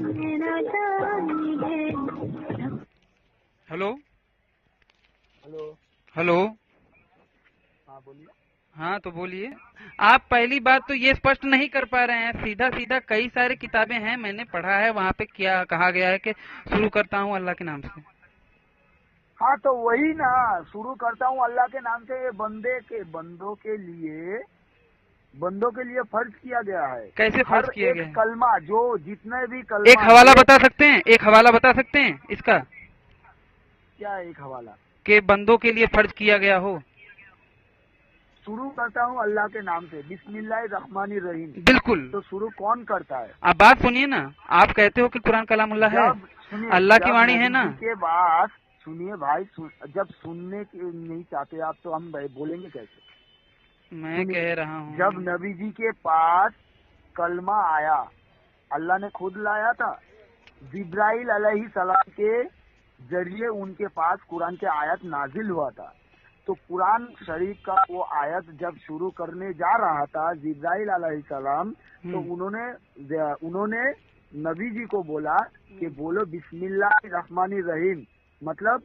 Hello hello. Hello. हाँ बोलिए। हाँ तो बोलिए। आप पहली बात तो ये स्पष्ट नहीं कर पा रहे हैं। सीधा सीधा कई सारे किताबें हैं, मैंने पढ़ा है, वहाँ पे क्या कहा गया है कि शुरू करता हूँ अल्लाह के नाम से। हाँ तो वही ना, शुरू करता हूँ अल्लाह के नाम से। ये बंदों के लिए फर्ज किया गया है। कैसे फर्ज हर किया एक गया है? कलमा, जो जितने भी कलमा, एक हवाला बता सकते हैं? एक हवाला बता सकते हैं इसका? क्या है एक हवाला? कि बंदों के लिए फर्ज किया गया हो। शुरू करता हूँ अल्लाह के नाम से, बिस्मिल्लाहिर्रहमानिर्रहीम। बिल्कुल। तो शुरू कौन करता है? आप बात सुनिए ना, आप कहते हो कि कुरान कलामुल्लाह है, अल्लाह की वाणी है ना। के बाद सुनिए भाई, जब सुनने के नहीं चाहते आप तो हम बोलेंगे कैसे? मैं कह रहा हूँ जब नबी जी के पास कलमा आया, अल्लाह ने खुद लाया था, जिब्राइल अलैहिस्सलाम के जरिए उनके पास कुरान के आयत नाजिल हुआ था। तो कुरान शरीफ का वो आयत जब शुरू करने जा रहा था जिब्राइल अलैहिस्सलाम, तो उन्होंने नबी जी को बोला कि बोलो बिस्मिल्लाहिर्रहमानिर्रहीम, मतलब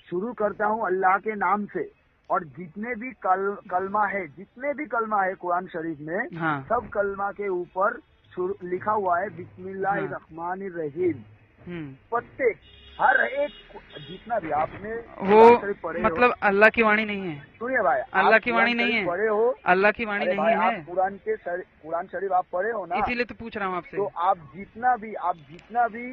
शुरू करता हूँ अल्लाह के नाम से। और जितने भी कलमा है कुरान शरीफ में, हाँ। सब कलमा के ऊपर लिखा हुआ है बिस्मिल्लाहिर्रहमानिर्रहीम। प्रत्येक हर एक जितना भी आपने वो पढ़े मतलब हो, अल्लाह की वाणी नहीं है। सुनिए भाई, अल्लाह की वाणी नहीं है, पढ़े हो, अल्लाह की वाणी नहीं है। आप कुरान शरीफ आप पढ़े हो ना, इसीलिए तो पूछ रहा हूँ आपसे। तो आप जितना भी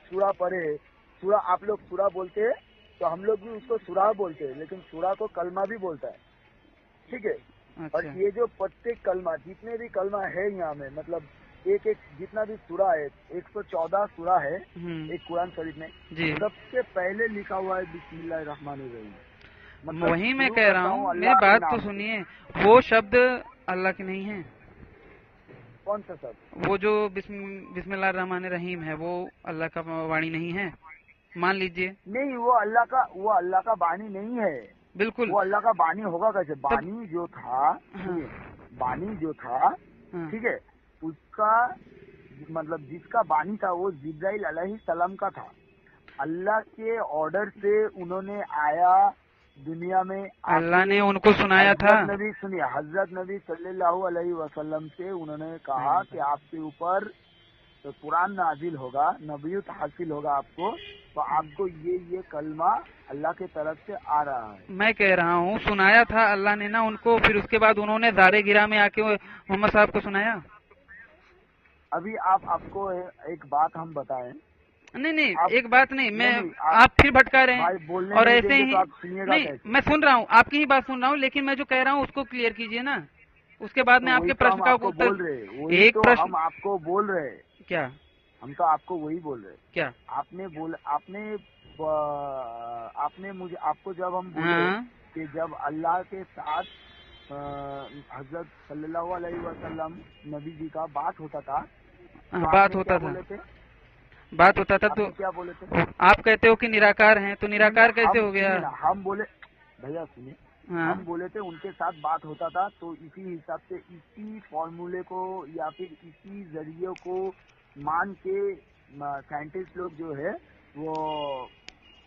सूरा पढ़े, सूरा आप लोग सूरा बोलते हैं, तो हम लोग भी उसको सूरा बोलते हैं, लेकिन सूरा को कलमा भी बोलता है, ठीक है। अच्छा। और ये जो प्रत्येक कलमा, जितने भी कलमा है यहाँ में, मतलब एक जितना भी सूरा है, 114 सूरा है एक कुरान शरीफ में, सबसे पहले लिखा हुआ है बिस्मिल्लाहिर्रहमानिर्रहीम। मतलब वही मैं कह रहा हूँ, मेरी बात तो सुनिए। वो शब्द अल्लाह के नहीं है। कौन सा शब्द? वो जो बिस्मिल्लाहिर्रहमानिर्रहीम है, वो अल्लाह का वाणी नहीं है, मान लीजिए। नहीं, वो अल्लाह का बानी नहीं है। बिल्कुल। वो अल्लाह का बानी होगा कैसे? बानी जो था, बानी जो था, ठीक है, उसका मतलब जिसका बानी था वो जिब्राइल अलैहिस्सलाम का था। अल्लाह के ऑर्डर से उन्होंने आया दुनिया में, अल्लाह ने उनको सुनाया था। हजरत नबी सल्लल्लाहु अलैहि वसल्लम से उन्होंने कहा कि आपके ऊपर तो कुरान नाजिल होगा, नबीयत हासिल होगा आपको, तो आपको ये कलमा अल्लाह के तरफ से आ रहा है। मैं कह रहा हूँ सुनाया था अल्लाह ने ना उनको, फिर उसके बाद उन्होंने दारे गिरा में आके मोहम्मद साहब को सुनाया। अभी आपको एक बात हम बताएं। नहीं, एक बात नहीं, आप फिर भटका रहे हैं और ऐसे ही नहीं, मैं सुन रहा हूँ, आपकी ही बात सुन रहा हूँ, लेकिन मैं जो कह रहा हूँ उसको क्लियर कीजिए ना, उसके बाद में आपके प्रश्न का उत्तर। एक प्रश्न हम आपको बोल रहे हैं। क्या? हम तो आपको वही बोल रहे हैं। क्या आपको जब हम बोले कि जब अल्लाह के साथ हजरत सल्लल्लाहु अलैहि वसल्लम नबी जी का बात होता था, बात होता था तो क्या बोले थे? आप कहते हो कि निराकार हैं, तो निराकार कैसे हो गया? हम बोले, भैया सुनिए, हम बोले थे उनके साथ बात होता था, तो इसी हिसाब से, इसी फॉर्मूले को या फिर इसी जरिए को मान के साइंटिस्ट लोग जो है वो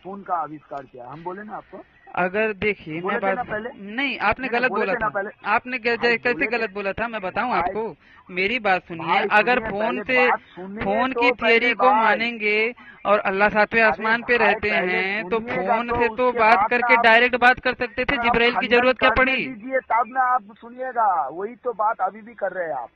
फोन का आविष्कार किया। हम बोले ना आपको। अगर देखिए, मैं बात नहीं, आपने गलत बोला था। आपने कैसे गलत बोला था, मैं बताऊं आपको। मेरी बात सुनिए, अगर फोन की थियरी को मानेंगे और अल्लाह सातवें आसमान पे रहते हैं, तो फोन से तो बात करके डायरेक्ट बात कर सकते थे, जिब्राइल की जरूरत क्या पड़ी? तब ना आप सुनिएगा, वही तो बात अभी भी कर रहे हैं आप।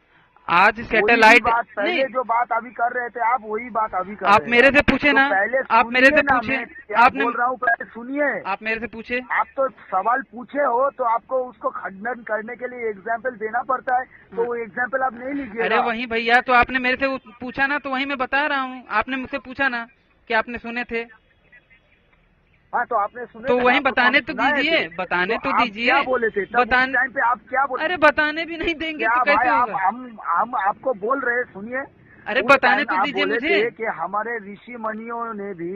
आज सैटेलाइट पहले जो बात अभी कर रहे थे आप, वही बात अभी कर आप मेरे से पूछे ना, आप मेरे से पूछे, आपने बोल रहा हूँ, पहले सुनिए। आप मेरे से पूछे, आप तो सवाल पूछे हो, तो आपको उसको खंडन करने के लिए एग्जाम्पल देना पड़ता है, तो वो एग्जाम्पल आप नहीं लीजिए। अरे वही भैया, तो आपने मेरे से पूछा ना, तो वही मैं बता रहा हूँ। आपने मुझसे पूछा ना कि आपने सुने थे। हाँ, तो आपने सुने तो वही बताने तो दीजिए, बताने तो दीजिए। क्या बोले थे बताने टाइम पे? आप क्या बोले? अरे बताने भी नहीं देंगे तो कैसे होगा? हम आपको बोल रहे, सुनिए। अरे बताने तो दीजिए मुझे कि हमारे ऋषि मुनियों ने भी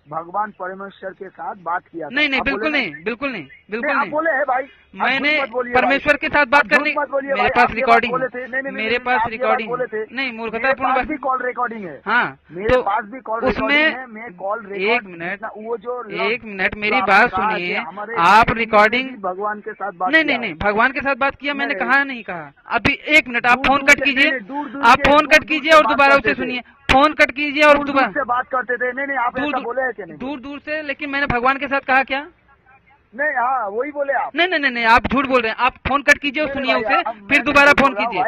भगवान परमेश्वर के साथ बात किया था। नहीं, बिल्कुल नहीं, बिल्कुल नहीं, बिल्कुल नहीं। आप बोले हैं भाई, मैंने परमेश्वर के साथ बात करने, मेरे पास रिकॉर्डिंग, मेरे पास रिकॉर्डिंग नहीं, मूर्खतापूर्ण बात, भी कॉल रिकॉर्डिंग है। हाँ, मेरे पास भी कॉल उसमें मैं कॉल एक मिनट, वो जो एक मिनट मेरी बात सुनिए। आप रिकॉर्डिंग भगवान के साथ बात, नहीं, भगवान के साथ बात किया मैंने कहा नहीं कहा। अभी एक मिनट, आप फोन कट कीजिए, आप फोन कट कीजिए और दोबारा उसे सुनिए। फोन कट कीजिए और दोबारा से बात करते थे। नहीं, आप ऐसा बोले हैं कि नहीं? दूर से, लेकिन मैंने भगवान के साथ कहा क्या? नहीं, हाँ वही बोले आप। नहीं, आप झूठ बोल रहे हैं। आप फोन कट कीजिए और सुनिए उसे, फिर दोबारा फोन कीजिए।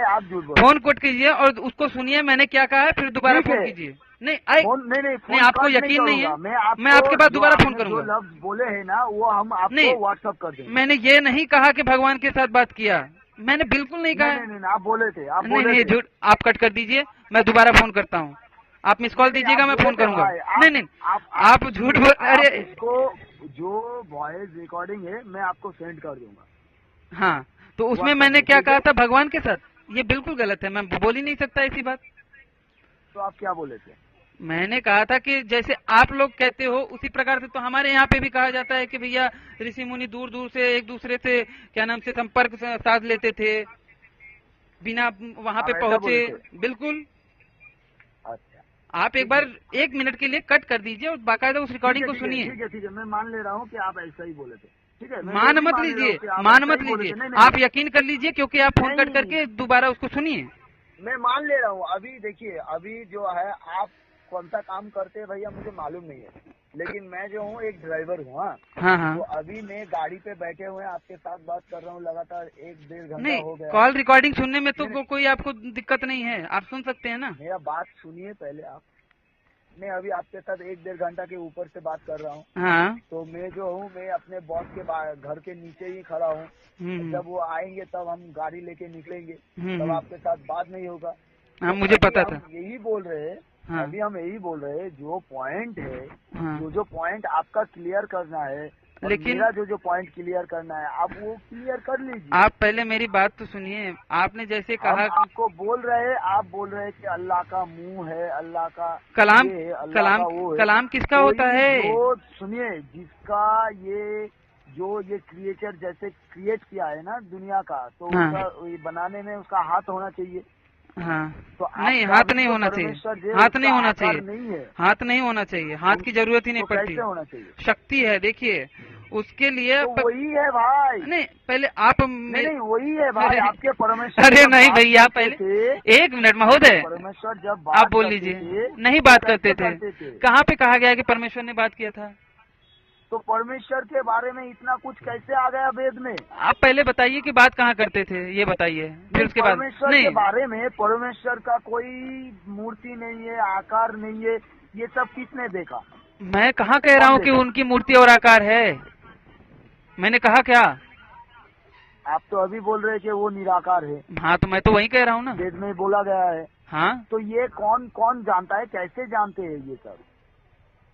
फोन कट कीजिए और उसको सुनिए मैंने क्या कहा है, फिर दोबारा फोन कीजिए। नहीं, आपको यकीन नहीं है, मैं आपके पास दोबारा फोन करूंगा। जो लफ्ज बोले हैं ना, वो हम आपको व्हाट्सएप कर देंगे। मैंने ये नहीं कहा कि भगवान के साथ बात किया, मैंने बिल्कुल नहीं कहा। नहीं, आप बोले थे, आप नहीं, झूठ। आप कट कर दीजिए, मैं दोबारा फोन करता हूँ। आप मिस कॉल दीजिएगा, मैं फोन करूंगा। नहीं, आप झूठ बोल। अरे इसको जो वॉइस रिकॉर्डिंग है मैं आपको सेंड कर दूंगा। हाँ, तो उसमें मैंने क्या कहा था भगवान के साथ? ये बिल्कुल गलत है, मैं बोल ही नहीं सकता ऐसी बात। तो आप क्या बोले थे? मैंने कहा था कि जैसे आप लोग कहते हो उसी प्रकार से तो हमारे यहाँ पे भी कहा जाता है कि भैया ऋषि मुनि दूर दूर से एक दूसरे से क्या नाम से संपर्क साध लेते थे बिना वहाँ पे पहुँचे। बिल्कुल। आप एक बार 1 मिनट के लिए कट कर दीजिए और बाकायदा उस रिकॉर्डिंग को सुनिए। ठीक है, मैं मान ले रहा हूँ कि आप ऐसा ही बोले थे। ठीक है, मान मत लीजिए, आप यकीन कर लीजिए, क्योंकि आप फोन कट करके दोबारा उसको सुनिए। मैं मान ले रहा हूँ। अभी देखिए, अभी जो है आप कौन सा काम करते हैं भैया मुझे मालूम नहीं है, लेकिन मैं जो हूँ एक ड्राइवर हूँ। हाँ। तो अभी मैं गाड़ी पे बैठे हुए आपके साथ बात कर रहा हूँ लगातार 1-1.5 घंटा हो गया। कॉल रिकॉर्डिंग सुनने में तो कोई आपको दिक्कत नहीं है, आप सुन सकते हैं ना। मेरा बात सुनिए पहले आप। मैं अभी आपके साथ 1-1.5 घंटा के ऊपर से बात कर रहा हूँ। हाँ। तो मैं जो हूँ, मैं अपने बॉस के घर के नीचे ही खड़ा हूँ। जब वो आएंगे तब हम गाड़ी लेके निकलेंगे, तब आपके साथ बात नहीं होगा। हाँ, मुझे पता था। यही बोल रहे हैं। हाँ। अभी हम यही बोल रहे हैं, जो पॉइंट है, हाँ। जो पॉइंट आपका क्लियर करना है, लेकिन मेरा जो पॉइंट क्लियर करना है, आप वो क्लियर कर लीजिए। आप पहले मेरी बात तो सुनिए। आपने जैसे कहा, आपको बोल रहे हैं, आप बोल रहे हैं कि अल्लाह का मुंह है, अल्लाह का कलाम किसका होता है? तो सुनिए, जिसका ये क्रिएचर जैसे क्रिएट किया है ना दुनिया का, तो उसका बनाने में उसका हाथ होना चाहिए। हाँ। तो नहीं, हाथ नहीं होना चाहिए, हाथ नहीं होना चाहिए, हाथ नहीं होना चाहिए, हाथ की जरूरत ही नहीं पड़ती। होना चाहिए, शक्ति है। देखिए उसके लिए वही है भाई। नहीं, पहले आप नहीं वही है भाई, आपके परमेश्वर। अरे नहीं भैया, पहले 1 मिनट महोदय, परमेश्वर जब आप बोल लीजिए। नहीं बात करते थे, कहाँ पे कहा गया कि परमेश्वर ने बात किया था? तो परमेश्वर के बारे में इतना कुछ कैसे आ गया वेद में? आप पहले बताइए कि बात कहाँ करते थे, ये बताइए, फिर उसके बाद। परमेश्वर के बारे में, परमेश्वर का कोई मूर्ति नहीं है, आकार नहीं है, ये सब किसने देखा? मैं कहाँ कह रहा हूँ कि उनकी मूर्ति और आकार है, मैंने कहा क्या? आप तो अभी बोल रहे हैं कि वो निराकार है। हाँ, तो मैं तो वही कह रहा हूँ ना, वेद में बोला गया है। हाँ, तो ये कौन जानता है, कैसे जानते हैं ये सब?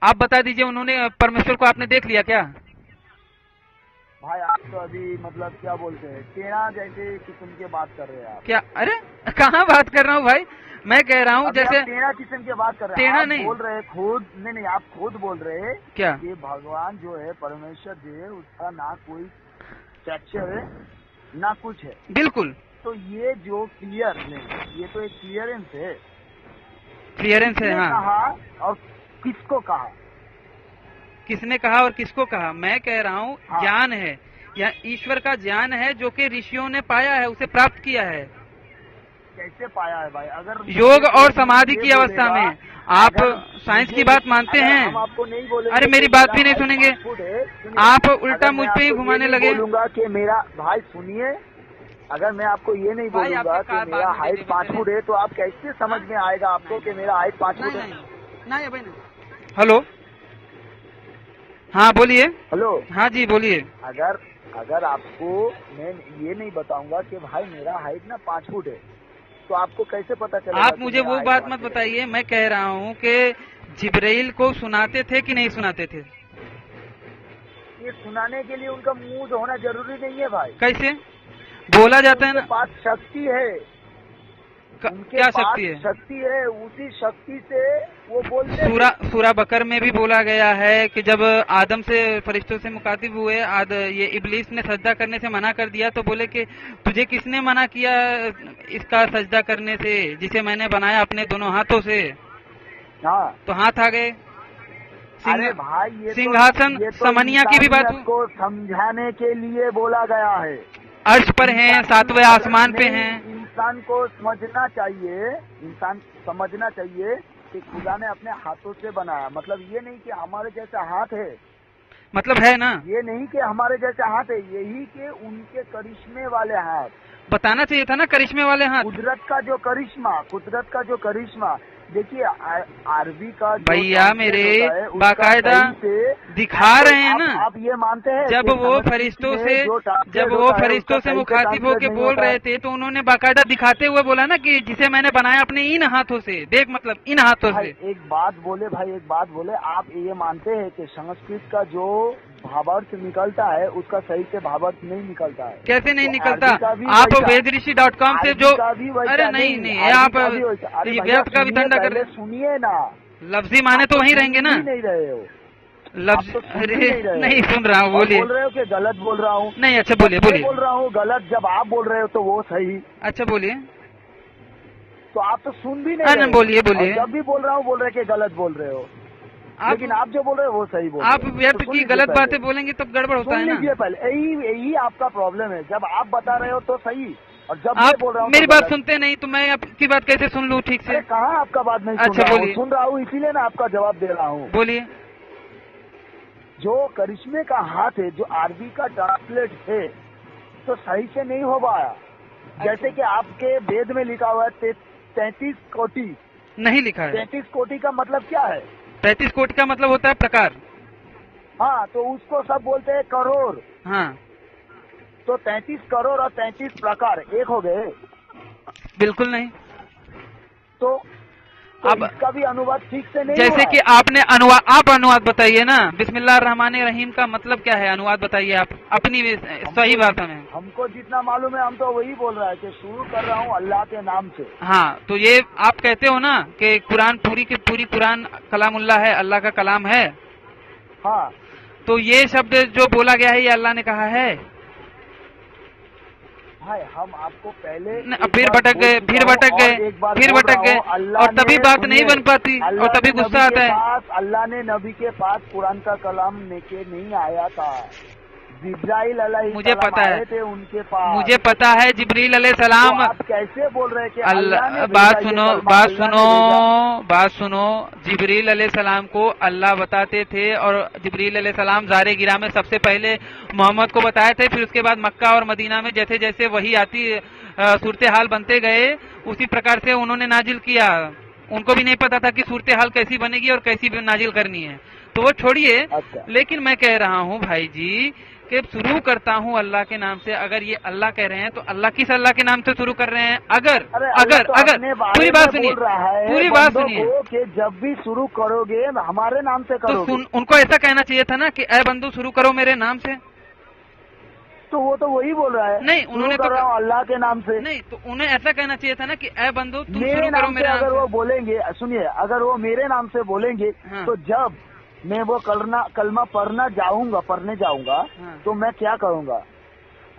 आप बता दीजिए। उन्होंने परमेश्वर को आपने देख लिया क्या? भाई आप तो अभी मतलब क्या बोलते हैं, टेढ़ा जैसे किस्म की बात कर रहे हैं आप। क्या? अरे कहाँ बात कर रहा हूँ भाई, मैं कह रहा हूँ जैसे टेढ़ा किस्म की बात कर रहे हैं। टेढ़ा नहीं बोल रहे खुद। नहीं, आप खुद बोल रहे हैं क्या कि भगवान जो है, परमेश्वर जो है, उसका ना कोई स्ट्रक्चर है ना कुछ है। बिल्कुल। तो ये जो क्लियर नहीं, ये तो एक क्लियरेंस है। क्लियरेंस है, हाँ। कहा और किसको कहा? किसने कहा और किसको कहा? मैं कह रहा हूँ हाँ। ज्ञान है, या ईश्वर का ज्ञान है जो कि ऋषियों ने पाया है, उसे प्राप्त किया है। कैसे पाया है भाई? अगर योग और समाधि की अवस्था में आप साइंस की बात मानते हैं? हम आपको नहीं बोलेंगे। अरे मेरी बात भी नहीं सुनेंगे आप, उल्टा मुझ पे ही घुमाने लगे। बोलूंगा कि मेरा भाई सुनिए, अगर मैं आपको ये नहीं बोलूंगा कि मेरा हाइट 5 फुट है, तो आप कैसे समझ में आएगा आपको कि मेरा हाइट 5 फुट है? हेलो, हाँ बोलिए। हेलो, हाँ जी बोलिए। अगर आपको मैं ये नहीं बताऊंगा कि भाई मेरा हाइट ना 5 फुट है, तो आपको कैसे पता चलेगा? आप मुझे वो बात मत बताइए। मैं कह रहा हूँ कि जिब्राइल को सुनाते थे कि नहीं सुनाते थे? ये सुनाने के लिए उनका मुंह होना जरूरी नहीं है भाई। कैसे बोला जाता है ना, पास शक्ति है। क्या शक्ति है? शक्ति है, उसी शक्ति से वो बोलते। सूरा बकर में भी बोला गया है कि जब आदम से फरिश्तों से मुखातिब हुए, ये इब्लीस ने सजदा करने से मना कर दिया, तो बोले कि तुझे किसने मना किया इसका सजदा करने से, जिसे मैंने बनाया अपने दोनों हाथों से। हाँ, तो हाथ आ गए। अरे भाई, ये सिंहासन समनिया की भी बात को समझाने के लिए बोला गया है। अर्श पर हैं, सातवें आसमान पे हैं। इंसान को समझना चाहिए कि खुदा ने अपने हाथों से बनाया। मतलब ये नहीं कि हमारे जैसा हाथ है, मतलब है ना, ये नहीं कि हमारे जैसा हाथ है, यही कि उनके करिश्मे वाले हाथ। बताना चाहिए था ना, करिश्मे वाले हाथ। कुदरत का जो करिश्मा। देखिए, अरबी का भैया मेरे बाकायदा दिखा रहे हैं ना। आप ये मानते हैं जब वो फरिश्तों से मुखातिब होके बोल रहे थे, तो उन्होंने बाकायदा दिखाते हुए बोला ना कि जिसे मैंने बनाया अपने इन हाथों से। देख, मतलब इन हाथों से। एक बात बोले, आप ये मानते हैं कि संस्कृत का जो भावार्थ निकलता है उसका सही से भावार्थ नहीं निकलता है? कैसे नहीं निकलता? आप वेदऋषि.com से जो, अरे नहीं, आप व्यर्थ का भी धंधा कर रहे। सुनिए ना, लफ्जी माने तो वहीं रहेंगे ना। नहीं रहे हो लफ्ज, नहीं सुन रहा हूँ, बोलिए। बोल रहे हो कि गलत बोल रहा हूँ? नहीं, अच्छा बोलिए। बोल रहा हूँ गलत, जब आप बोल रहे हो तो वो सही। अच्छा बोलिए। तो आप तो सुन भी नहीं रहे। बोलिए। जब भी बोल रहा हूँ बोल रहे कि गलत बोल रहे हो, लेकिन आप जो बोल रहे हो वो सही बोल रहे हो। आप व्यर्थ की गलत बातें बोलेंगे तब गड़बड़ होता है ना। पहले यही आपका प्रॉब्लम है। जब आप बता रहे हो तो सही, और जब आप बोल रहा हूँ मेरी बात सुनते नहीं, तो मैं आपकी बात कैसे सुन लूँ ठीक से? कहाँ आपका बात नहीं? अच्छा बोलिए। सुन रहा हूँ, इसीलिए ना आपका जवाब दे रहा हूँ। बोलिए। जो करिश्मे का हाथ है, जो अरबी का ट्रांसलेट है, तो सही से नहीं हो पाया। जैसे कि आपके वेद में लिखा हुआ है 33 कोटि। नहीं लिखा है। 33 कोटि का मतलब क्या है? 33 कोटि का मतलब होता है प्रकार। हाँ, तो उसको सब बोलते हैं करोड़। हाँ, तो 33 करोड़ और 33 प्रकार एक हो गए? बिल्कुल नहीं। तो अब इसका भी अनुवाद ठीक से नहीं जैसे कि आपने अनुवाद बताइए ना। बिस्मिल्लाहिर्रहमानिर्रहीम का मतलब क्या है? अनुवाद बताइए आप अपनी सही भाषा में। हमको जितना मालूम है हम तो वही बोल रहा है कि शुरू कर रहा हूँ अल्लाह के नाम से। हाँ, तो ये आप कहते हो ना कि कुरान पूरी की पूरी कुरान कलामुल्लाह है, अल्लाह का कलाम है। हाँ, तो ये शब्द जो बोला गया है ये अल्लाह ने कहा है। भाई, हम आपको पहले फिर भटक गए और तभी बात नहीं बन पाती और तभी गुस्सा आता है। अल्लाह ने नबी के पास कुरान का कलाम लेके नहीं आया था। जिब्राइल अलैहि मुझे पता है, थे उनके पास। मुझे पता है जिब्रील अलैहिस्सलाम। तो आप कैसे बोल रहे हैं कि बात सुनो। जिब्रील अलैहिस्सलाम को अल्लाह बताते थे और जिब्रील अलैहिस्सलाम ज़ारे गिरा में सबसे पहले मोहम्मद को बताए थे। फिर उसके बाद मक्का और मदीना में जैसे जैसे वही आती सूरत हाल बनते गए, उसी प्रकार से उन्होंने नाजिल किया। उनको भी नहीं पता था कि सूरत हाल कैसी बनेगी और कैसी नाजिल करनी है, तो वो छोड़िए। अच्छा। लेकिन मैं कह रहा हूँ भाई जी कि शुरू करता हूँ अल्लाह के नाम से। अगर ये अल्लाह कह रहे हैं तो अल्लाह किस अल्लाह के नाम से शुरू कर रहे हैं? अगर पूरी बात सुनिए कि जब भी शुरू करोगे हमारे नाम से करोगे। तो उनको ऐसा कहना चाहिए था ना कि ऐ बंदू शुरू करो मेरे नाम से। तो वो तो वही बोल रहा है। नहीं, उन्होंने तो अल्लाह के नाम से नहीं, तो उन्हें ऐसा कहना चाहिए था ना कि ऐ बंदू तुम मेरे शुरू करो मेरे नाम से। अगर वो बोलेंगे, सुनिए, अगर वो मेरे नाम से बोलेंगे तो जब मैं वो कलमा पढ़ने जाऊंगा तो मैं क्या करूंगा?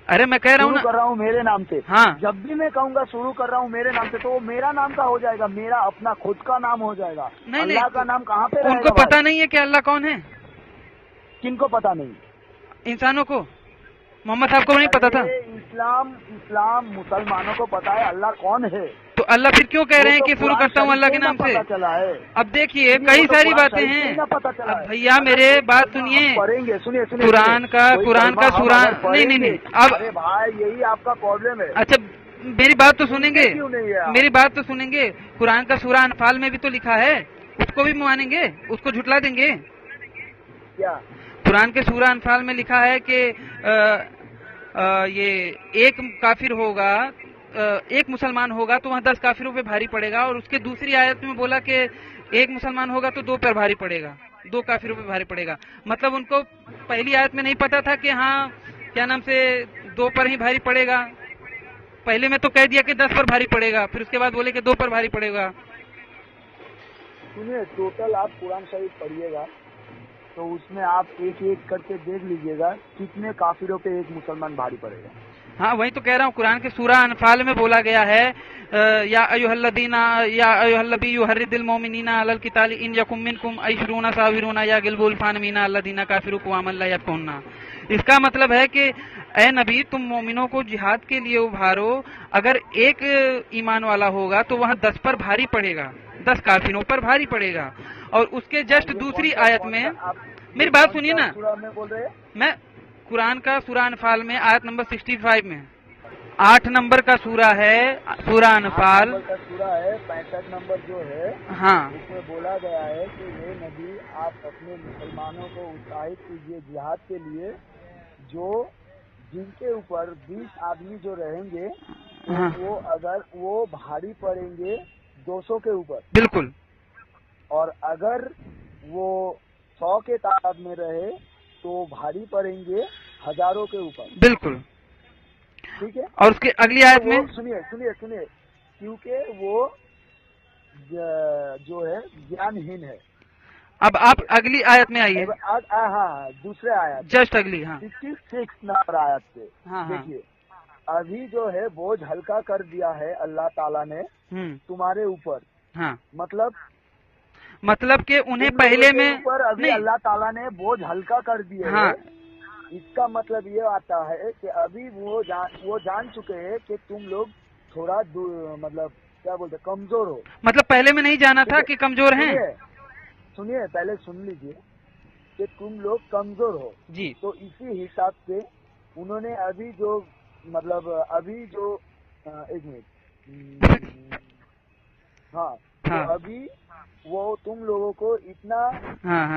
अरे मैं कह रहा हूँ कर रहा हूँ मेरे नाम से। हाँ, जब भी मैं कहूँगा शुरू कर रहा हूँ मेरे नाम से, तो वो मेरा नाम का हो जाएगा, मेरा अपना खुद का नाम हो जाएगा। अल्लाह का नाम कहाँ पे रहेगा? उनको पता नहीं है कि अल्लाह कौन है। किनको पता नहीं? इंसानों को। मोहम्मद साहब को नहीं पता था। इस्लाम मुसलमानों को पता है अल्लाह कौन है। तो अल्लाह फिर क्यों कह रहे हैं कि शुरू करता हूँ अल्लाह के नाम से? चला है। अब देखिए कई सारी बातें हैं। भैया मेरे बात सुनिए। सुनिए कुरान का नहीं। अब भाई यही आपका प्रॉब्लम है। अच्छा मेरी बात तो सुनेंगे। कुरान का सूरा अनफाल में भी तो लिखा है, उसको भी मानेंगे? उसको झुटला देंगे क्या? कुरान के सूरा अनफाल में लिखा है कि ये एक काफिर होगा, एक मुसलमान होगा तो वहाँ 10 काफिरों पे भारी पड़ेगा। और उसके दूसरी आयत में बोला कि एक मुसलमान होगा तो 2 पर भारी पड़ेगा, 2 काफिरों पे भारी पड़ेगा। मतलब उनको पहली आयत में नहीं पता था कि हाँ क्या नाम से 2 पर ही भारी पड़ेगा। पहले में तो कह दिया कि 10 पर भारी पड़ेगा, फिर उसके बाद बोले कि 2 पर भारी पड़ेगा। सुनिए, टोटल आप कुरान शरीफ पढ़िएगा तो उसमें आप एक एक करके देख लीजिएगा कितने काफिरों पे एक मुसलमान भारी पड़ेगा। हाँ, वही तो कह रहा हूँ, कुरान के सूरा अनफाल में बोला गया है या अय्युहल्लज़ी युहर्रिदिल मोमिनीना अलल क़िताल इन यकुम मिनकुम अयशरूना साबिरूना या गिलबुल फानमीना अल्लज़ीना काफिरू क़वामन ला यफ़क़हूना। इसका मतलब है कि ए नबी, तुम मोमिनों को जिहाद के लिए उभारो, अगर एक ईमान वाला होगा तो वहाँ 10 पर भारी पड़ेगा, 10 काफिरों पर भारी पड़ेगा। और उसके जस्ट दूसरी आयत में, मेरी बात सुनिए ना, मैं कुरान का सूरा अनफाल में आयत नंबर 65 में 8 नंबर का सूरा है, सूरा अनफाल का सूरा है, 65 नंबर जो है, हाँ, उसमें बोला गया है कि ये नबी आप अपने मुसलमानों को उत्साहित कीजिए जिहाद के लिए, जो जिनके ऊपर 20 आदमी जो रहेंगे तो हाँ, वो अगर वो भारी पड़ेंगे 200 के ऊपर, बिल्कुल, और अगर वो 100 के तादाद में रहे तो भारी पड़ेंगे हजारों के ऊपर, बिल्कुल, ठीक है। और उसके अगली आयत में सुनिए सुनिए सुनिए, क्योंकि वो जो है ज्ञानहीन है। अब आप अगली आयत में आइए, हाँ, दूसरे आयत, जस्ट अगली, हाँ 66 नंबर आयत से हाँ, हाँ, देखिए, अभी जो है बोझ हल्का कर दिया है अल्लाह ताला ने तुम्हारे ऊपर, हाँ, मतलब कि उन्हें पहले में ऊपर अभी अल्लाह ताला ने बोझ हल्का कर दिया हाँ, है। इसका मतलब ये आता है कि अभी वो जान चुके हैं कि तुम लोग थोड़ा मतलब क्या बोलते कमजोर हो। मतलब पहले में नहीं जाना था कि कमजोर हैं। सुनिए, पहले सुन लीजिए कि तुम लोग कमजोर हो जी। तो इसी हिसाब से उन्होंने अभी जो मतलब अभी जो एक मिनट, हाँ, तो अभी वो तुम लोगों को इतना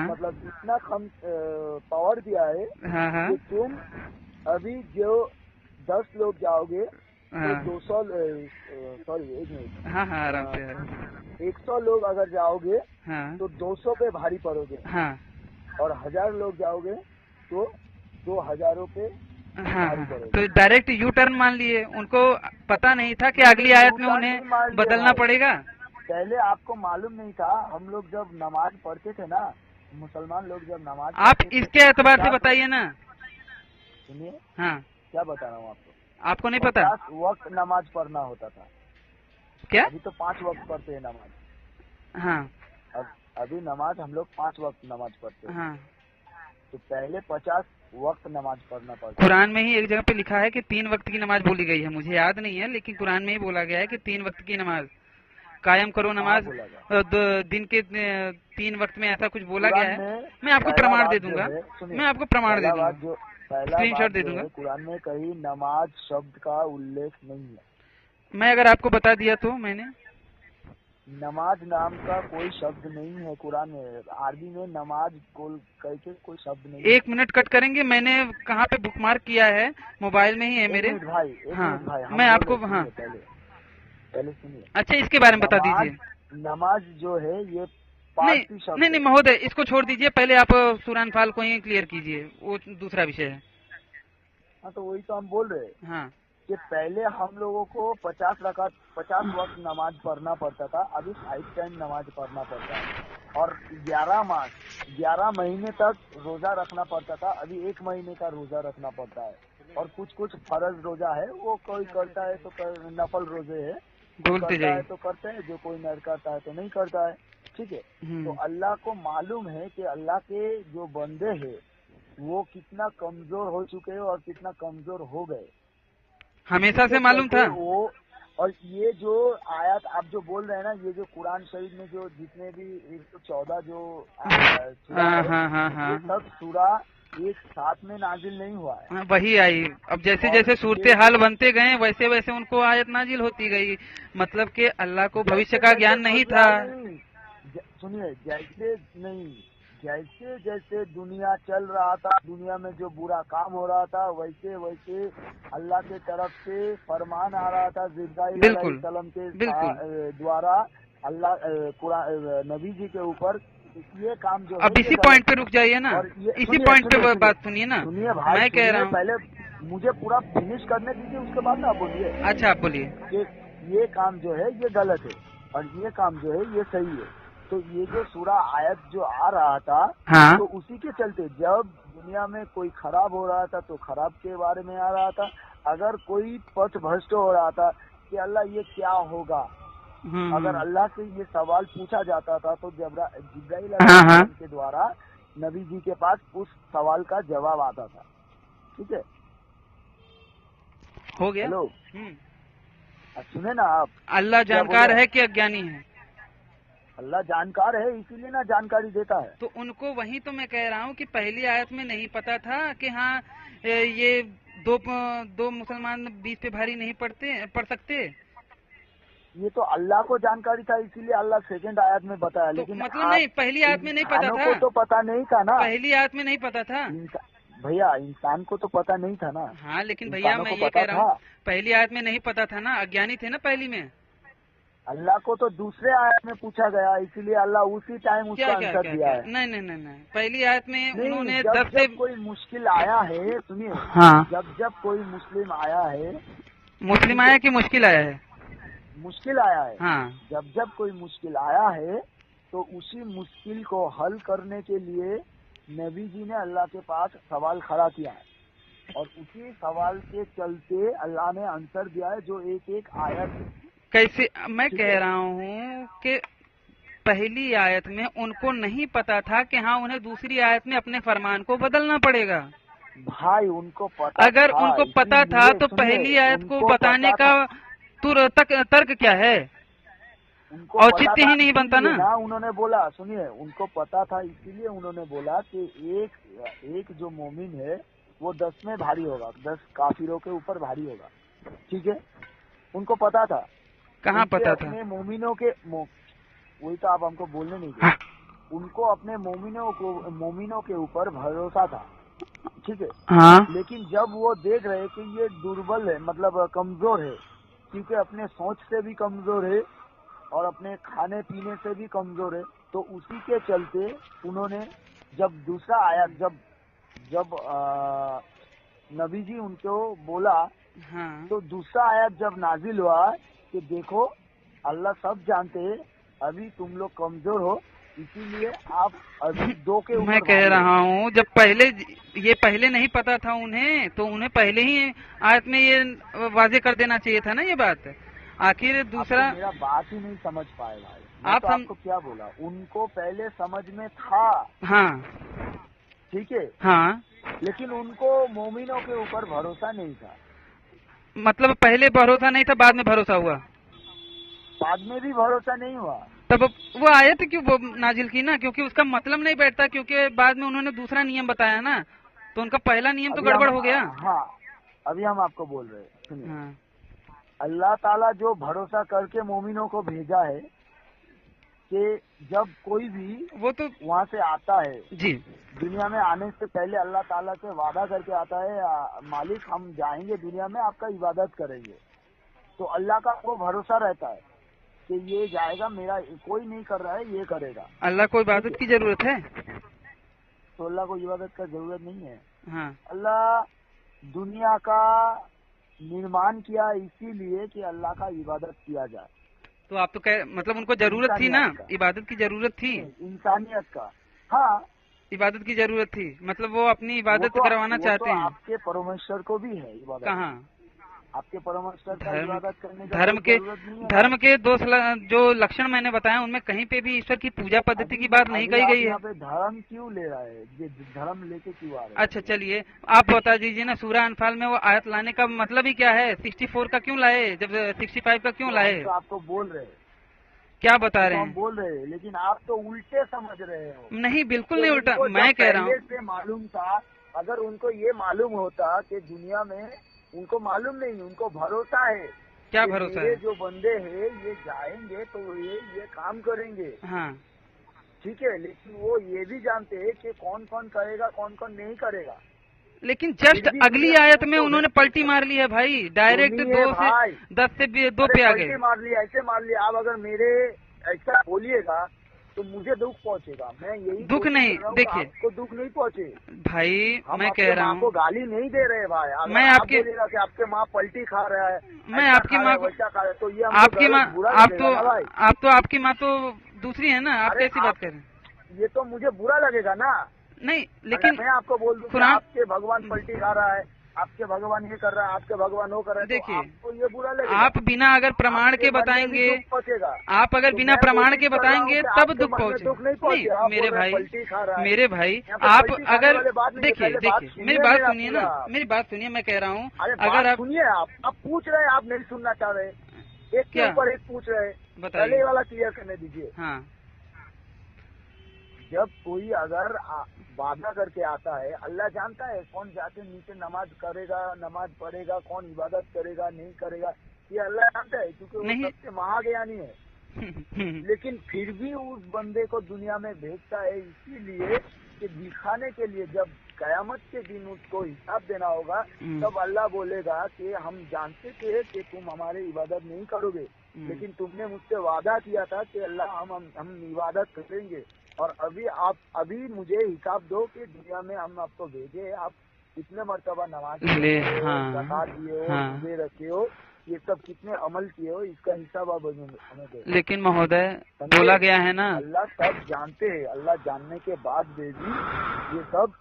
मतलब इतना पावर दिया है कि तुम अभी जो 10 लोग जाओगे तो 200 सॉरी एक मिनट, आराम से 100 लोग अगर जाओगे तो 200 पे भारी पड़ोगे, और 1000 लोग जाओगे तो 2000 पे भारी पड़ोगे। तो डायरेक्ट यू टर्न मान लिए, उनको पता नहीं था कि अगली आयत में उन्हें बदलना पड़ेगा। पहले आपको मालूम नहीं था, हम लोग जब नमाज पढ़ते थे ना, मुसलमान लोग जब नमाज, आप इसके एतबार से बताइए ना। सुनिए, हाँ, क्या बता रहा हूँ आपको नहीं पता? 50 वक्त नमाज पढ़ना होता था। क्या? अभी तो 5 वक्त पढ़ते हैं नमाज। हाँ, अभी नमाज हम लोग 5 वक्त नमाज पढ़ते हैं। हाँ, तो पहले 50 वक्त नमाज पढ़ना पड़ता। कुरान में ही एक जगह पे लिखा है कि 3 वक्त की नमाज बोली गई है, मुझे याद नहीं है, लेकिन कुरान में ही बोला गया है कि 3 वक्त की नमाज कायम करो, नमाज दिन के 3 वक्त में, ऐसा कुछ बोला गया है। मैं आपको प्रमाण दे दूंगा, स्क्रीनशॉट दे दूंगा। कुरान में कहीं नमाज शब्द का उल्लेख नहीं है। मैं अगर आपको बता दिया तो, मैंने नमाज नाम का कोई शब्द नहीं है कुरान में, अरबी में नमाज करके कोई शब्द नहीं। 1 मिनट कट करेंगे, मैंने कहाँ पे बुकमार्क किया है, मोबाइल में ही है मेरे भाई। हाँ, मैं आपको हाँ पहले सुनिए। अच्छा, इसके बारे में बता दीजिए। नमाज जो है ये नहीं महोदय, इसको छोड़ दीजिए, पहले आप सूरा अनफाल को ही क्लियर कीजिए, वो दूसरा विषय है। हाँ, तो वही तो हम बोल रहे हैं। हाँ, कि पहले हम लोगों को 50 वक्त नमाज पढ़ना पड़ता था, अभी 5 टाइम नमाज पढ़ना पड़ता है, और 11 महीने तक रोजा रखना पड़ता था, अभी 1 महीने का रोजा रखना पड़ता है, और कुछ फर्ज रोजा है, वो कोई करता है तो नफल रोजे है, करता है तो करते हैं, जो कोई नहीं करता है तो नहीं करता है, ठीक है। तो अल्लाह को मालूम है कि अल्लाह के जो बंदे हैं वो कितना कमजोर हो चुके हैं और कितना कमजोर हो गए, हमेशा से मालूम था वो। और ये जो आयत आप जो बोल रहे हैं ना, ये जो कुरान शरीफ में जो जितने भी 114 जो ये सब सूरा एक साथ में नाजिल नहीं हुआ है, वही आई। अब जैसे जैसे सूरत हाल बनते गए वैसे वैसे उनको आयत नाजिल होती गई, मतलब कि अल्लाह को भविष्य का ज्ञान नहीं था। सुनिए, जैसे जैसे दुनिया चल रहा था, दुनिया में जो बुरा काम हो रहा था, वैसे वैसे अल्लाह के तरफ से फरमान आ रहा था जिब्राइल अलैहिस्सलाम के द्वारा अल्लाह नबी जी के ऊपर। ये काम जो अब इसी पॉइंट पे रुक जाइए ना, इसी पॉइंट पे बात सुनिए ना, सुनिए भाई, मैं कह रहा हूँ पहले مجھے پورا فنش کرنے دیجیے، اس کے بعد نا آپ بولیے. اچھا آپ بولیے. کہ یہ کام جو ہے یہ غلط ہے اور یہ کام جو ہے یہ صحیح ہے. تو یہ جو سورہ آیت جو آ رہا تھا ہاں تو اسی کے چلتے جب دنیا میں کوئی خراب ہو رہا تھا تو خراب کے بارے میں آ رہا تھا. اگر کوئی پتھ بھرشٹ ہو رہا تھا کہ اللہ یہ کیا ہوگا، اگر اللہ سے یہ سوال پوچھا جاتا تھا تو جبرائیل علیہ السلام کے دوارا نبی جی کے پاس اس سوال کا جواب آتا تھا. ٹھیک ہے، ہو گیا. ہیلو، سنیں نا آپ. اللہ جانکار ہے کہ اگیانی ہے؟ اللہ جانکار ہے، اسی لیے نا جانکاری دیتا ہے. تو ان کو وہی تو میں کہہ رہا ہوں کہ پہلی آیت میں نہیں پتا تھا کہ ہاں یہ دو مسلمان 20 پہ بھاری نہیں پڑھ سکتے. یہ تو اللہ کو جانکاری تھا، اسی لیے اللہ سیکنڈ آیت میں بتایا. لیکن مطلب نہیں، پہلی آیت میں نہیں پتا تھا. کو تو پتا نہیں تھا نا. پہلی آیت میں نہیں پتا تھا بھیا، انسان کو تو پتا نہیں تھا نا. ہاں لیکن بھیا میں یہ کہہ رہا ہوں پہلی آیت میں نہیں پتا تھا نا، اگیانی تھے نا پہلی میں. اللہ کو تو دوسرے آیت میں پوچھا گیا، اسی لیے اللہ اسی ٹائم اس کا آنسر دیا ہے. نہیں، پہلی آیت میں انہوں نے جب کوئی مشکل آیا ہے، سنیے، جب کوئی مسلم آیا ہے، مسلم آیا کہ مشکل آیا ہے؟ مشکل آیا ہے. ہاں، جب کوئی مشکل آیا ہے تو اسی مشکل کو حل کرنے کے لیے نبی جی نے اللہ کے پاس سوال کھڑا کیا ہے اور اسی سوال کے چلتے اللہ نے آنسر دیا ہے جو ایک آیت. کیسے؟ میں کہہ رہا ہوں کہ پہلی آیت میں ان کو نہیں پتا تھا کہ ہاں انہیں دوسری آیت میں اپنے فرمان کو بدلنا پڑے گا. بھائی ان کو پتا، اگر ان کو پتا تھا تو پہلی آیت کو بتانے کا ترک کیا ہے؟ اوچت ہی نہیں بنتا نا. انہوں نے بولا، سنیے، ان کو پتا تھا اسی لیے انہوں نے بولا کہ ایک جو مومن ہے وہ 10 میں بھاری ہوگا، 10 کافروں کے اوپر بھاری ہوگا. ٹھیک ہے، ان کو پتا تھا. کہاں پتا تھا؟ اپنے مومنوں کے وہی تو آپ ہم کو بولنے نہیں دیں. ان کو اپنے مومنوں کے اوپر بھروسہ تھا. ٹھیک ہے، لیکن جب وہ دیکھ رہے کہ یہ دربل ہے، مطلب کمزور ہے، کیونکہ اپنے سوچ سے بھی کمزور ہے اور اپنے کھانے پینے سے بھی کمزور ہے، تو اسی کے چلتے انہوں نے جب دوسرا آیا، جب نبی جی ان کو بولا تو دوسرا آیت جب نازل ہوا کہ دیکھو اللہ سب جانتے ہیں، ابھی تم لوگ کمزور ہو، اسی لیے آپ ابھی 2 کے اوپر. میں کہہ رہا ہوں جب پہلے نہیں پتا تھا انہیں تو انہیں پہلے ہی آیت میں یہ واضح کر دینا چاہیے تھا نا یہ بات. آخر دوسرا میرا بات ہی نہیں سمجھ پائے گا. آپ کو کیا بولا، ان کو پہلے سمجھ میں تھا. ہاں ٹھیک ہے، ہاں، لیکن ان کو مومنوں کے اوپر بھروسہ نہیں تھا. مطلب پہلے بھروسہ نہیں تھا، بعد میں بھروسہ ہوا. بعد میں بھی بھروسہ نہیں ہوا. تب وہ آیت کیوں نازل کی نا؟ کیونکہ اس کا مطلب نہیں بیٹھتا، کیونکہ بعد میں انہوں نے دوسرا نیم بتایا نا، تو ان کا پہلا نیم تو گڑبڑ ہو گیا. ہاں، ابھی ہم آپ کو بول رہے ہیں، سنیے. اللہ تعالیٰ جو بھروسہ کر کے مومنوں کو بھیجا ہے کہ جب کوئی بھی وہ تو وہاں سے آتا ہے، جی، دنیا میں آنے سے پہلے اللہ تعالیٰ سے وعدہ کر کے آتا ہے، مالک ہم جائیں گے دنیا میں، آپ کا عبادت کریں گے. تو اللہ کا وہ بھروسہ رہتا ہے کہ یہ جائے گا، میرا کوئی نہیں کر رہا ہے، یہ کرے گا. اللہ کو عبادت کی ضرورت ہے تو اللہ کو عبادت کا ضرورت نہیں ہے. ہاں، اللہ دنیا کا نرمان کیا اسی لیے کہ اللہ کا عبادت کیا جائے. تو آپ تو مطلب ان کو ضرورت تھی نا، عبادت کی ضرورت تھی، انسانیت کا. ہاں، عبادت کی ضرورت تھی، مطلب وہ اپنی عبادت کروانا چاہتے ہیں. آپ کے پرمیشور کو بھی ہے عبادت. کہاں؟ آپ کے پرمیشور کا عبادت کرنے کا دھرم کے جو لکشن میں نے بتایا ان میں کہیں پہ بھی ایشور کی پوجا پدھتی کی بات نہیں کہی گئی ہے. دھرم کیوں لے رہا ہے؟ یہ دھرم لے کے کیوں آ رہا ہے؟ اچھا چلیے آپ بتا دیجیے نا، سورہ انفال میں وہ آیت لانے کا مطلب ہی کیا ہے؟ 64 کا کیوں لائے جب 65 کا کیوں لائے؟ آپ کو بول رہے ہیں، کیا بتا رہے ہیں؟ بول رہے ہیں، لیکن آپ تو الٹے سمجھ رہے ہو. نہیں، بالکل نہیں الٹا، میں کہہ رہا ہوں سے معلوم تھا. اگر ان کو یہ معلوم ہوتا کہ دنیا میں، ان کو معلوم نہیں، ان کو بھروسہ ہے. کیا بھروسہ ہے؟ جو بندے ہیں یہ جائیں گے تو یہ کام کریں گے. ہاں ٹھیک ہے، لیکن وہ یہ بھی جانتے ہیں کہ کون کون کرے گا، کون کون نہیں کرے گا. لیکن جسٹ اگلی آیت میں انہوں نے پلٹی مار لی ہے بھائی، ڈائریکٹ 10 سے 2 پہ آ گئے. مار لیا، ایسے مار لیا. آپ اگر میرے ایسا بولیے گا तो मुझे दुख पहुंचेगा। मैं यही दुख नहीं, देखिए आपको दुख नहीं पहुंचे भाई, मैं कह रहा हूँ, आपको गाली नहीं दे रहे भाई। मैं आपके कि आपके माँ पल्टी खा रहा है, मैं आपकी माँ को वैसा खा रहा है, तो ये आपकी माँ आपकी माँ तो दूसरी है ना, आप कैसी बात कर रहे हैं? ये तो मुझे बुरा लगेगा ना। नहीं लेकिन मैं आपको बोल दूं कि आपके भगवान पलटी खा रहा है, आपके भगवान ये कर रहा है, आपके भगवान वो कर रहा है, देखिए तो ये बुरा लगेगा। आप बिना अगर प्रमाण के बताएंगे, आप अगर बिना प्रमाण के बताएंगे तब दुख पहुंचे। नहीं मेरे भाई आप अगर देखिए मेरी बात सुनिए ना, मेरी बात सुनिए, मैं कह रहा हूँ अगर आप सुनिए, आप पूछ रहे हैं, आप नहीं सुनना चाह रहे, एक के ऊपर एक पूछ रहे, पहले वाला क्लियर करने दीजिए। हाँ, जब कोई अगर वादा करके आता है, अल्लाह जानता है कौन जाके नीचे नमाज करेगा, नमाज पढ़ेगा, कौन इबादत करेगा नहीं करेगा, ये अल्लाह जानता है, क्योंकि वो सबसे महाज्ञानी है। लेकिन फिर भी उस बंदे को दुनिया में भेजता है इसीलिए कि दिखाने के लिए, जब कयामत के दिन उसको हिसाब देना होगा, तब अल्लाह बोलेगा कि हम जानते थे कि तुम हमारी इबादत नहीं करोगे, लेकिन तुमने मुझसे वादा किया था कि अल्लाह हम इबादत करेंगे, और अभी मुझे हिसाब दो कि दुनिया में हम आपको भेजे, आप कितने मर्तबा नमाज ज़कात दिए हो, रोजे रखे हो, ये सब कितने अमल किए हो, इसका हिसाब आप हमें दो। लेकिन महोदय बोला गया है ना, अल्लाह सब जानते हैं, अल्लाह जानने के बाद भी ये सब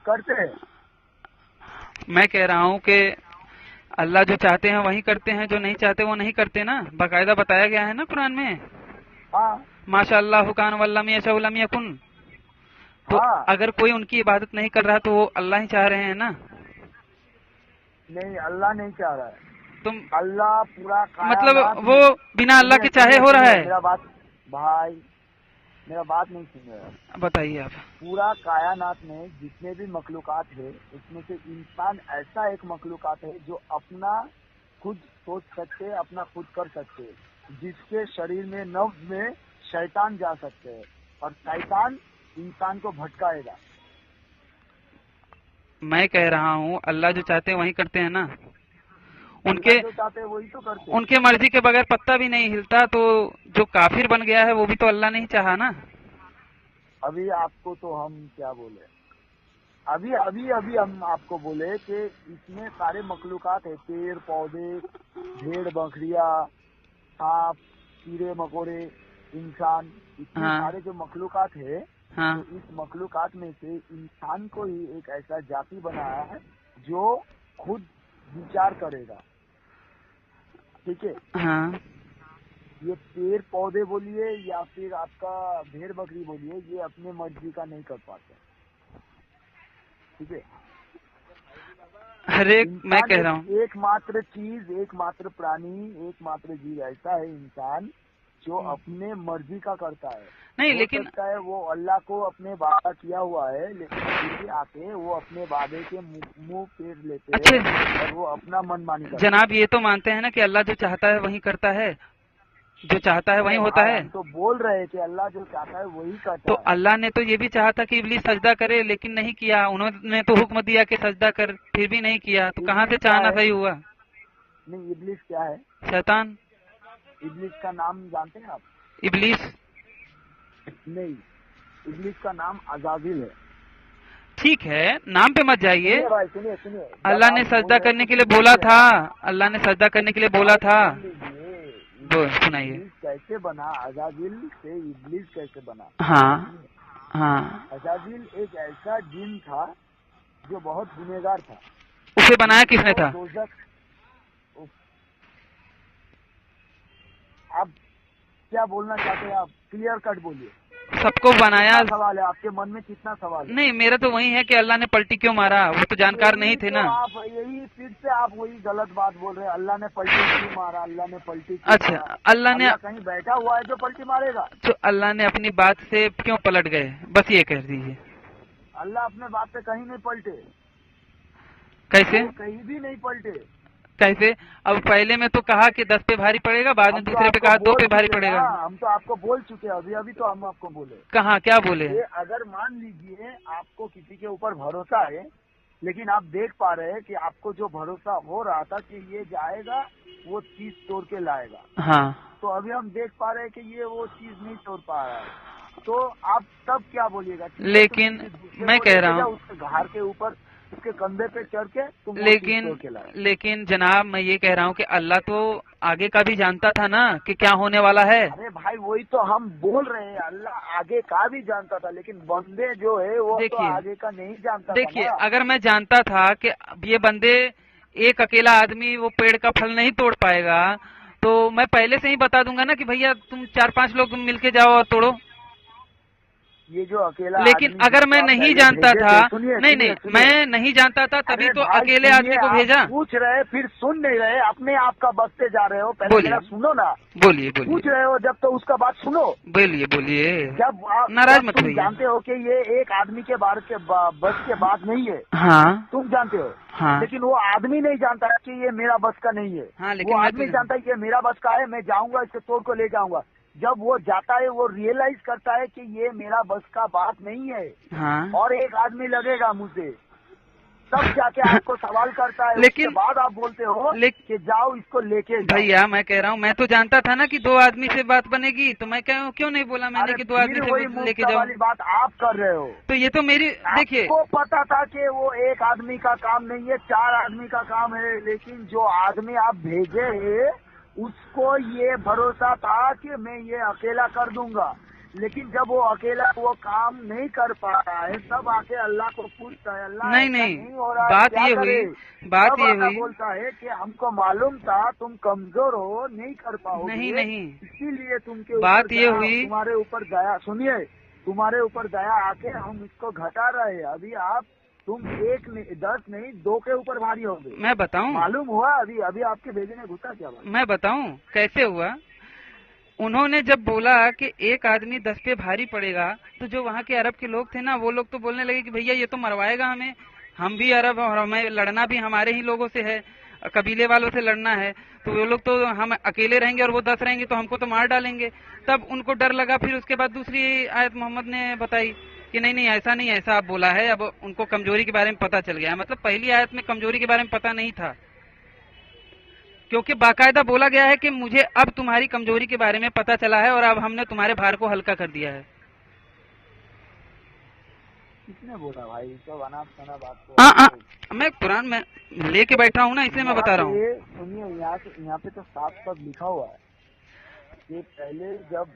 करते हैं। मैं कह रहा हूँ कि अल्लाह जो चाहते हैं वही करते हैं, जो नहीं चाहते वो नहीं करते ना, बाकायदा बताया गया है ना कुरान में। हाँ, माशाअल्लाह कान वल्लम यशा लम यकुन। तो अगर कोई उनकी इबादत नहीं कर रहा तो वो अल्लाह ही चाह रहे हैं ना। नहीं, अल्लाह नहीं चाह रहा है, तुम अल्लाह पूरा मतलब वो बिना अल्लाह के चाहे हो रहा है। मेरा बात भाई, मेरा बात नहीं सुन रहे, बताइए आप। पूरा कायनात में जितने भी मखलूकात है, उसमें से इंसान ऐसा एक मखलूकात है जो अपना खुद सोच सकते, अपना खुद कर सकते, जिसके शरीर में नफ्स में शैतान जा सकते हैं, और शैतान इंसान को भटकाएगा। मैं कह रहा हूँ अल्लाह जो चाहते हैं वही करते हैं ना, उनके जो चाहते हैं वही तो करते हैं। उनके मर्जी के बगैर पत्ता भी नहीं हिलता, तो जो काफिर बन गया है वो भी तो अल्लाह ने ही चाहा ना। अभी आपको तो हम क्या बोले, अभी हम आपको बोले कि इसमें सारे मखलूकात है, पेड़ पौधे, भेड़ बकरियां, सांप, कीड़े मकोड़े, इंसान, इतने सारे जो मखलूकात है, तो इस मखलूकात में से इंसान को ही एक ऐसा जाति बनाया है जो खुद विचार करेगा, ठीक है। हाँ, ये पेड़ पौधे बोलिए या फिर आपका भेड़ बकरी बोलिए, ये अपने मर्जी का नहीं कर पाते, ठीक है। हर एक मैं कह रहा हूँ एकमात्र चीज, एकमात्र प्राणी, एकमात्र जीव ऐसा है इंसान जो अपने मर्जी का करता है। नहीं लेकिन सकता है वो अल्लाह को अपने वादा किया हुआ है, लेकिन फिर भी आके वो अपने वादे के मुंह फेर लेते हैं और वो अपना मनमानी करते हैं। जनाब ये तो मानते हैं ना कि अल्लाह जो चाहता है वही करता है, जो चाहता है वही होता है। तो बोल रहे हैं कि अल्लाह जो चाहता है वही करता तो है। अल्लाह ने तो ये भी चाहा था कि इब्लीस सजदा करे, लेकिन नहीं किया। उन्होंने तो हुक्म दिया कि सजदा कर, फिर भी नहीं किया, तो कहाँ से चाहना सही हुआ? नहीं, इब्लीस क्या है? शैतान। इब्लीस का नाम जानते हैं आप? इब्लीस नहीं, इब्लीस का नाम अज़ाज़िल है। ठीक है, नाम पे मत जाइए। सुनिए, अल्लाह ने सजदा करने के लिए बोला था, अल्लाह ने सजदा करने के लिए बोला था। सुनाइए कैसे बना अज़ाज़िल से इब्लीस कैसे बना? हाँ, अज़ाज़िल एक ऐसा जिन था जो बहुत गुनहगार था। उसे बनाया किसने था? आप क्या बोलना चाहते हैं? आप क्लियर कट बोलिए। सबको बनाया। सवाल है आपके मन में, कितना सवाल है? नहीं, मेरा तो वही है कि अल्लाह ने पलटी क्यों मारा, वो तो जानकार नहीं थे ना। आप यही फिर से आप वही गलत बात बोल रहे हैं। अल्लाह ने पलटी क्यों मारा? अल्लाह ने पलटी क्यों अच्छा मारा? अल्लाह ने कहीं बैठा हुआ है जो पलटी मारेगा? तो अल्लाह ने अपनी बात से क्यों पलट गए, बस ये कह दीजिए। अल्लाह अपने बात से कहीं नहीं पलटे। कैसे? कहीं भी नहीं पलटे। कैसे? अब पहले में तो कहा कि 10 पे भारी पड़ेगा, बाद में दूसरे पे कहा 2 पे भारी पड़ेगा। हम तो आपको बोल चुके हैं, अभी तो हम आपको बोले। कहाँ क्या बोले? अगर मान लीजिए आपको किसी के ऊपर भरोसा है لیکن آپ دیکھ پا رہے ہیں کہ آپ کو جو بھروسہ ہو رہا تھا کہ یہ جائے گا وہ چیز توڑ کے لائے گا، ہاں تو ابھی ہم دیکھ پا رہے ہیں کہ یہ وہ چیز نہیں توڑ پا رہا ہے، تو آپ تب کیا بولیے گا؟ لیکن میں کہہ رہا ہوں، اس کے گھر کے اوپر اس کے کندھے پہ چڑھ کے تم وہ چیز توڑ کے لائے۔ لیکن جناب میں یہ کہہ رہا ہوں کہ اللہ تو آگے کا بھی جانتا تھا نا کہ کیا ہونے والا ہے۔ ارے بھائی وہی تو ہم بول رہے ہیں، اللہ آگے کا بھی جانتا تھا، لیکن بندے جو ہے وہ تو آگے کا نہیں جانتا۔ دیکھیے اگر میں جانتا تھا کہ یہ بندے ایک اکیلا آدمی وہ پیڑ کا پھل نہیں توڑ پائے گا تو میں پہلے سے ہی بتا دوں گا نا کہ بھیا تم 4-5 لوگ مل کے جاؤ اور توڑو۔ یہ جو اکیلا، لیکن اگر میں نہیں جانتا تھا، نہیں میں نہیں جانتا تھا تبھی تو اکیلے آدمی کو بھیجا۔ پوچھ رہے پھر سن نہیں رہے، اپنے آپ کا بکتے جا رہے ہو، پہلے میرا سنو نا۔ بولیے پوچھ رہے ہو جب تو اس کا بات سنو۔ بولیے جب ناراض مت تم جانتے ہو کہ یہ ایک آدمی کے بس کے بات نہیں ہے، ہاں تم جانتے ہو، لیکن وہ آدمی نہیں جانتا کہ یہ میرا بس کا نہیں ہے، وہ آدمی جانتا ہے کہ میرا بس کا ہے، میں جاؤں گا، اس سے توڑ کو لے جاؤں گا۔ جب وہ جاتا ہے وہ ریئلائز کرتا ہے کہ یہ میرا بس کا بات نہیں ہے، اور ایک آدمی لگے گا مجھے، تب جا کے آپ کو سوال کرتا ہے، لیکن اس کے بعد آپ بولتے ہو کہ جاؤ اس کو لے کے۔ بھیا میں کہہ رہا ہوں میں تو جانتا تھا نا کہ 2 آدمی سے بات بنے گی، تو میں کیوں نہیں بولا میں نے کہ 2 آدمی سے لے کے جاؤ۔ والی بات آپ کر رہے ہو، تو یہ تو میری دیکھیے، آپ کو پتا تھا کہ وہ ایک آدمی کا کام نہیں ہے، 4 آدمی کا کام ہے، لیکن جو آدمی آپ بھیجے ہیں اس کو یہ بھروسہ تھا کہ میں یہ اکیلا کر دوں گا، لیکن جب وہ اکیلا وہ کام نہیں کر پا رہا ہے تب آ کے اللہ کو پوچھتا ہے، اللہ نہیں ہو رہا ہے، بات یہ ہوئی بولتا ہے کہ ہم کو معلوم تھا تم کمزور ہو، نہیں کر پاؤ گے، نہیں اسی لیے تم کے بات یہ ہوئی، تمہارے اوپر دیا، سنیے تمہارے اوپر دیا آ کے ہم اس کو گھٹا رہے ہیں، ابھی آپ تم 1 نہیں 10 نہیں 2 کے اوپر بھاری ہو گے۔ میں بتاؤں معلوم ہوا ابھی آپ کے بھیجے میں گھسا کیا بات؟ میں بتاؤں کیسے ہوا؟ انہوں نے جب بولا کہ ایک آدمی 10 پہ بھاری پڑے گا تو جو وہاں کے عرب کے لوگ تھے نا وہ لوگ تو بولنے لگے کہ بھیا یہ تو مروائے گا ہمیں، ہم بھی عرب اور ہمیں لڑنا بھی ہمارے ہی لوگوں سے ہے، قبیلے والوں سے لڑنا ہے، تو وہ لوگ تو ہم اکیلے رہیں گے اور وہ 10 رہیں گے تو ہم کو تو مار ڈالیں گے۔ تب ان کو ڈر لگا، پھر اس کے بعد دوسری آیت محمد نے بتائی کہ نہیں ایسا نہیں، ایسا آپ بولا ہے، اب ان کو کمزوری کے بارے میں پتا چل گیا، مطلب پہلی آیت میں کمزوری کے بارے میں پتا نہیں تھا، کیونکہ باقاعدہ بولا گیا ہے کہ مجھے اب تمہاری کمزوری کے بارے میں پتا چلا ہے اور اب ہم نے تمہارے بھار کو ہلکا کر دیا ہے۔ کس نے بولا بھائی؟ بات میں قرآن میں لے کے بیٹھا ہوں نا، اس لیے میں بتا رہا ہوں۔ سنیے یہاں پہ تو صاف لکھا ہوا ہے کہ پہلے جب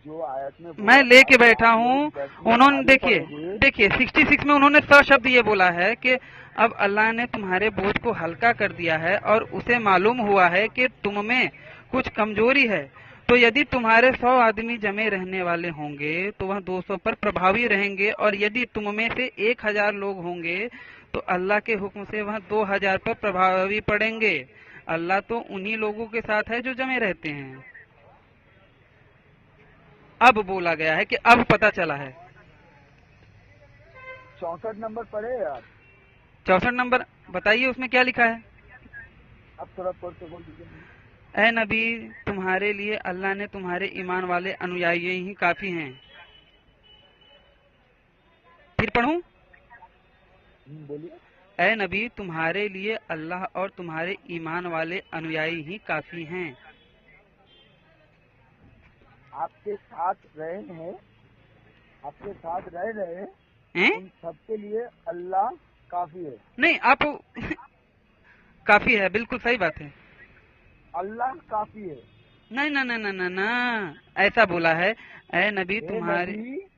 جو آیت میں لے کے بیٹھا ہوں، انہوں نے دیکھیے 66 میں انہوں نے 100 شبد یہ بولا ہے کہ اب اللہ نے تمہارے بوجھ کو ہلکا کر دیا ہے اور اسے معلوم ہوا ہے کہ تم میں کچھ کمزوری ہے، تو یدی تمہارے 100 آدمی جمع رہنے والے ہوں گے تو وہ 200 پر پربھاوی رہیں گے، اور یدی تم میں سے 1000 لوگ ہوں گے تو اللہ کے حکم سے وہاں 2000 پر پربھاوی پڑیں گے۔ اللہ تو انہی لوگوں کے ساتھ ہے جو جمع رہتے ہیں۔ اب بولا گیا ہے کہ اب پتا چلا ہے۔ 64 نمبر پڑھے یار، 64 نمبر بتائیے اس میں کیا لکھا ہے؟ اب تھوڑا پڑھ کے بول دیجیے۔ اے نبی تمہارے لیے اللہ نے تمہارے ایمان والے انویائی ہی کافی ہیں۔ پھر پڑھوں؟ بولیے۔ اے نبی تمہارے لیے اللہ اور تمہارے ایمان والے انویائی ہی کافی ہیں۔ آپ کے ساتھ رہے ہیں، آپ کے ساتھ رہ رہے ان سب کے لیے اللہ کافی ہے۔ نہیں آپ کافی ہے، بالکل صحیح بات ہے، اللہ کافی ہے۔ نہیں ایسا بولا ہے، اے نبی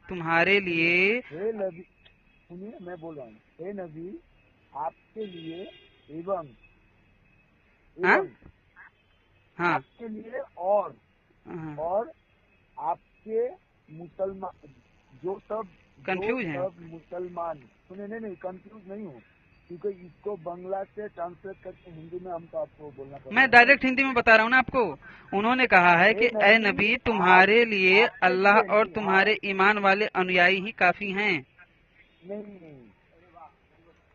تمہارے لیے، اے نبی سنیے میں بول رہا ہوں، اے نبی آپ کے لیے آپ کے لیے اور آپ کے مسلمان جو سب کنفیوز ہیں، مسلمان سنیں، نہیں کنفیوز نہیں ہوں، کیونکہ اس کو بنگلہ سے ٹرانسلیٹ کر کے ہندی میں ہم کو آپ کو بولنا پڑتا ہے۔ میں ڈائریکٹ ہندی میں بتا رہا ہوں نا آپ کو۔ انہوں نے کہا ہے کہ اے نبی تمہارے لیے اللہ اور تمہارے ایمان والے انویائی ہی کافی ہیں۔ نہیں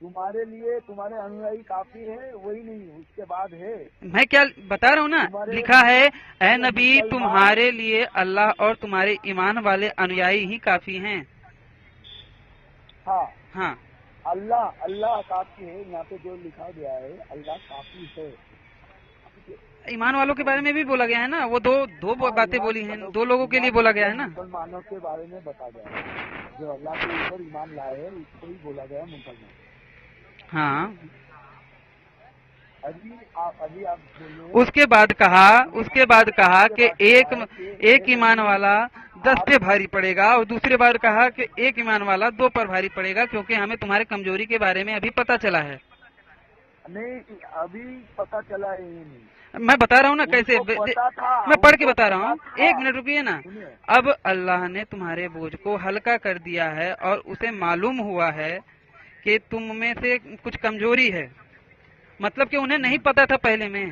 تمہارے لیے تمہارے انویائی کافی ہے، وہی نہیں، اس کے بعد ہے۔ میں کیا بتا رہا ہوں نا، لکھا ہے اے نبی تمہارے لیے اللہ اور تمہارے ایمان والے انویائی ہی کافی ہیں۔ ہاں اللہ کافی ہے. یہاں پہ جو لکھا گیا ہے اللہ کافی ہے. ایمان والوں کے بارے میں بھی بولا گیا ہے نا, وہ دو باتیں بولی ہیں, 2 لوگوں کے لیے بولا گیا ہے نا. مسلمانوں کے بارے میں بتا گیا ہے, جو اللہ کے اوپر ایمان لائے ہیں اس کو ہی بولا گیا مسلمان. ہاں, ابھی آپ بولے. اس کے بعد کہا کہ ایک ایمان والا 10 پہ بھاری پڑے گا, اور دوسری بار کہا کہ ایک ایمان والا 2 پر بھاری پڑے گا, کیونکہ ہمیں تمہارے کمزوری کے بارے میں ابھی پتہ چلا ہے. نہیں, ابھی پتا چلا ہے یہ نہیں, میں بتا رہا ہوں نا کیسے, میں پڑھ کے بتا رہا ہوں. 1 منٹ رکیے نا. اب اللہ نے تمہارے بوجھ کو ہلکا کر دیا ہے, اور اسے معلوم ہوا ہے کہ تم میں سے کچھ کمزوری ہے. مطلب کہ انہیں نہیں پتا تھا پہلے میں.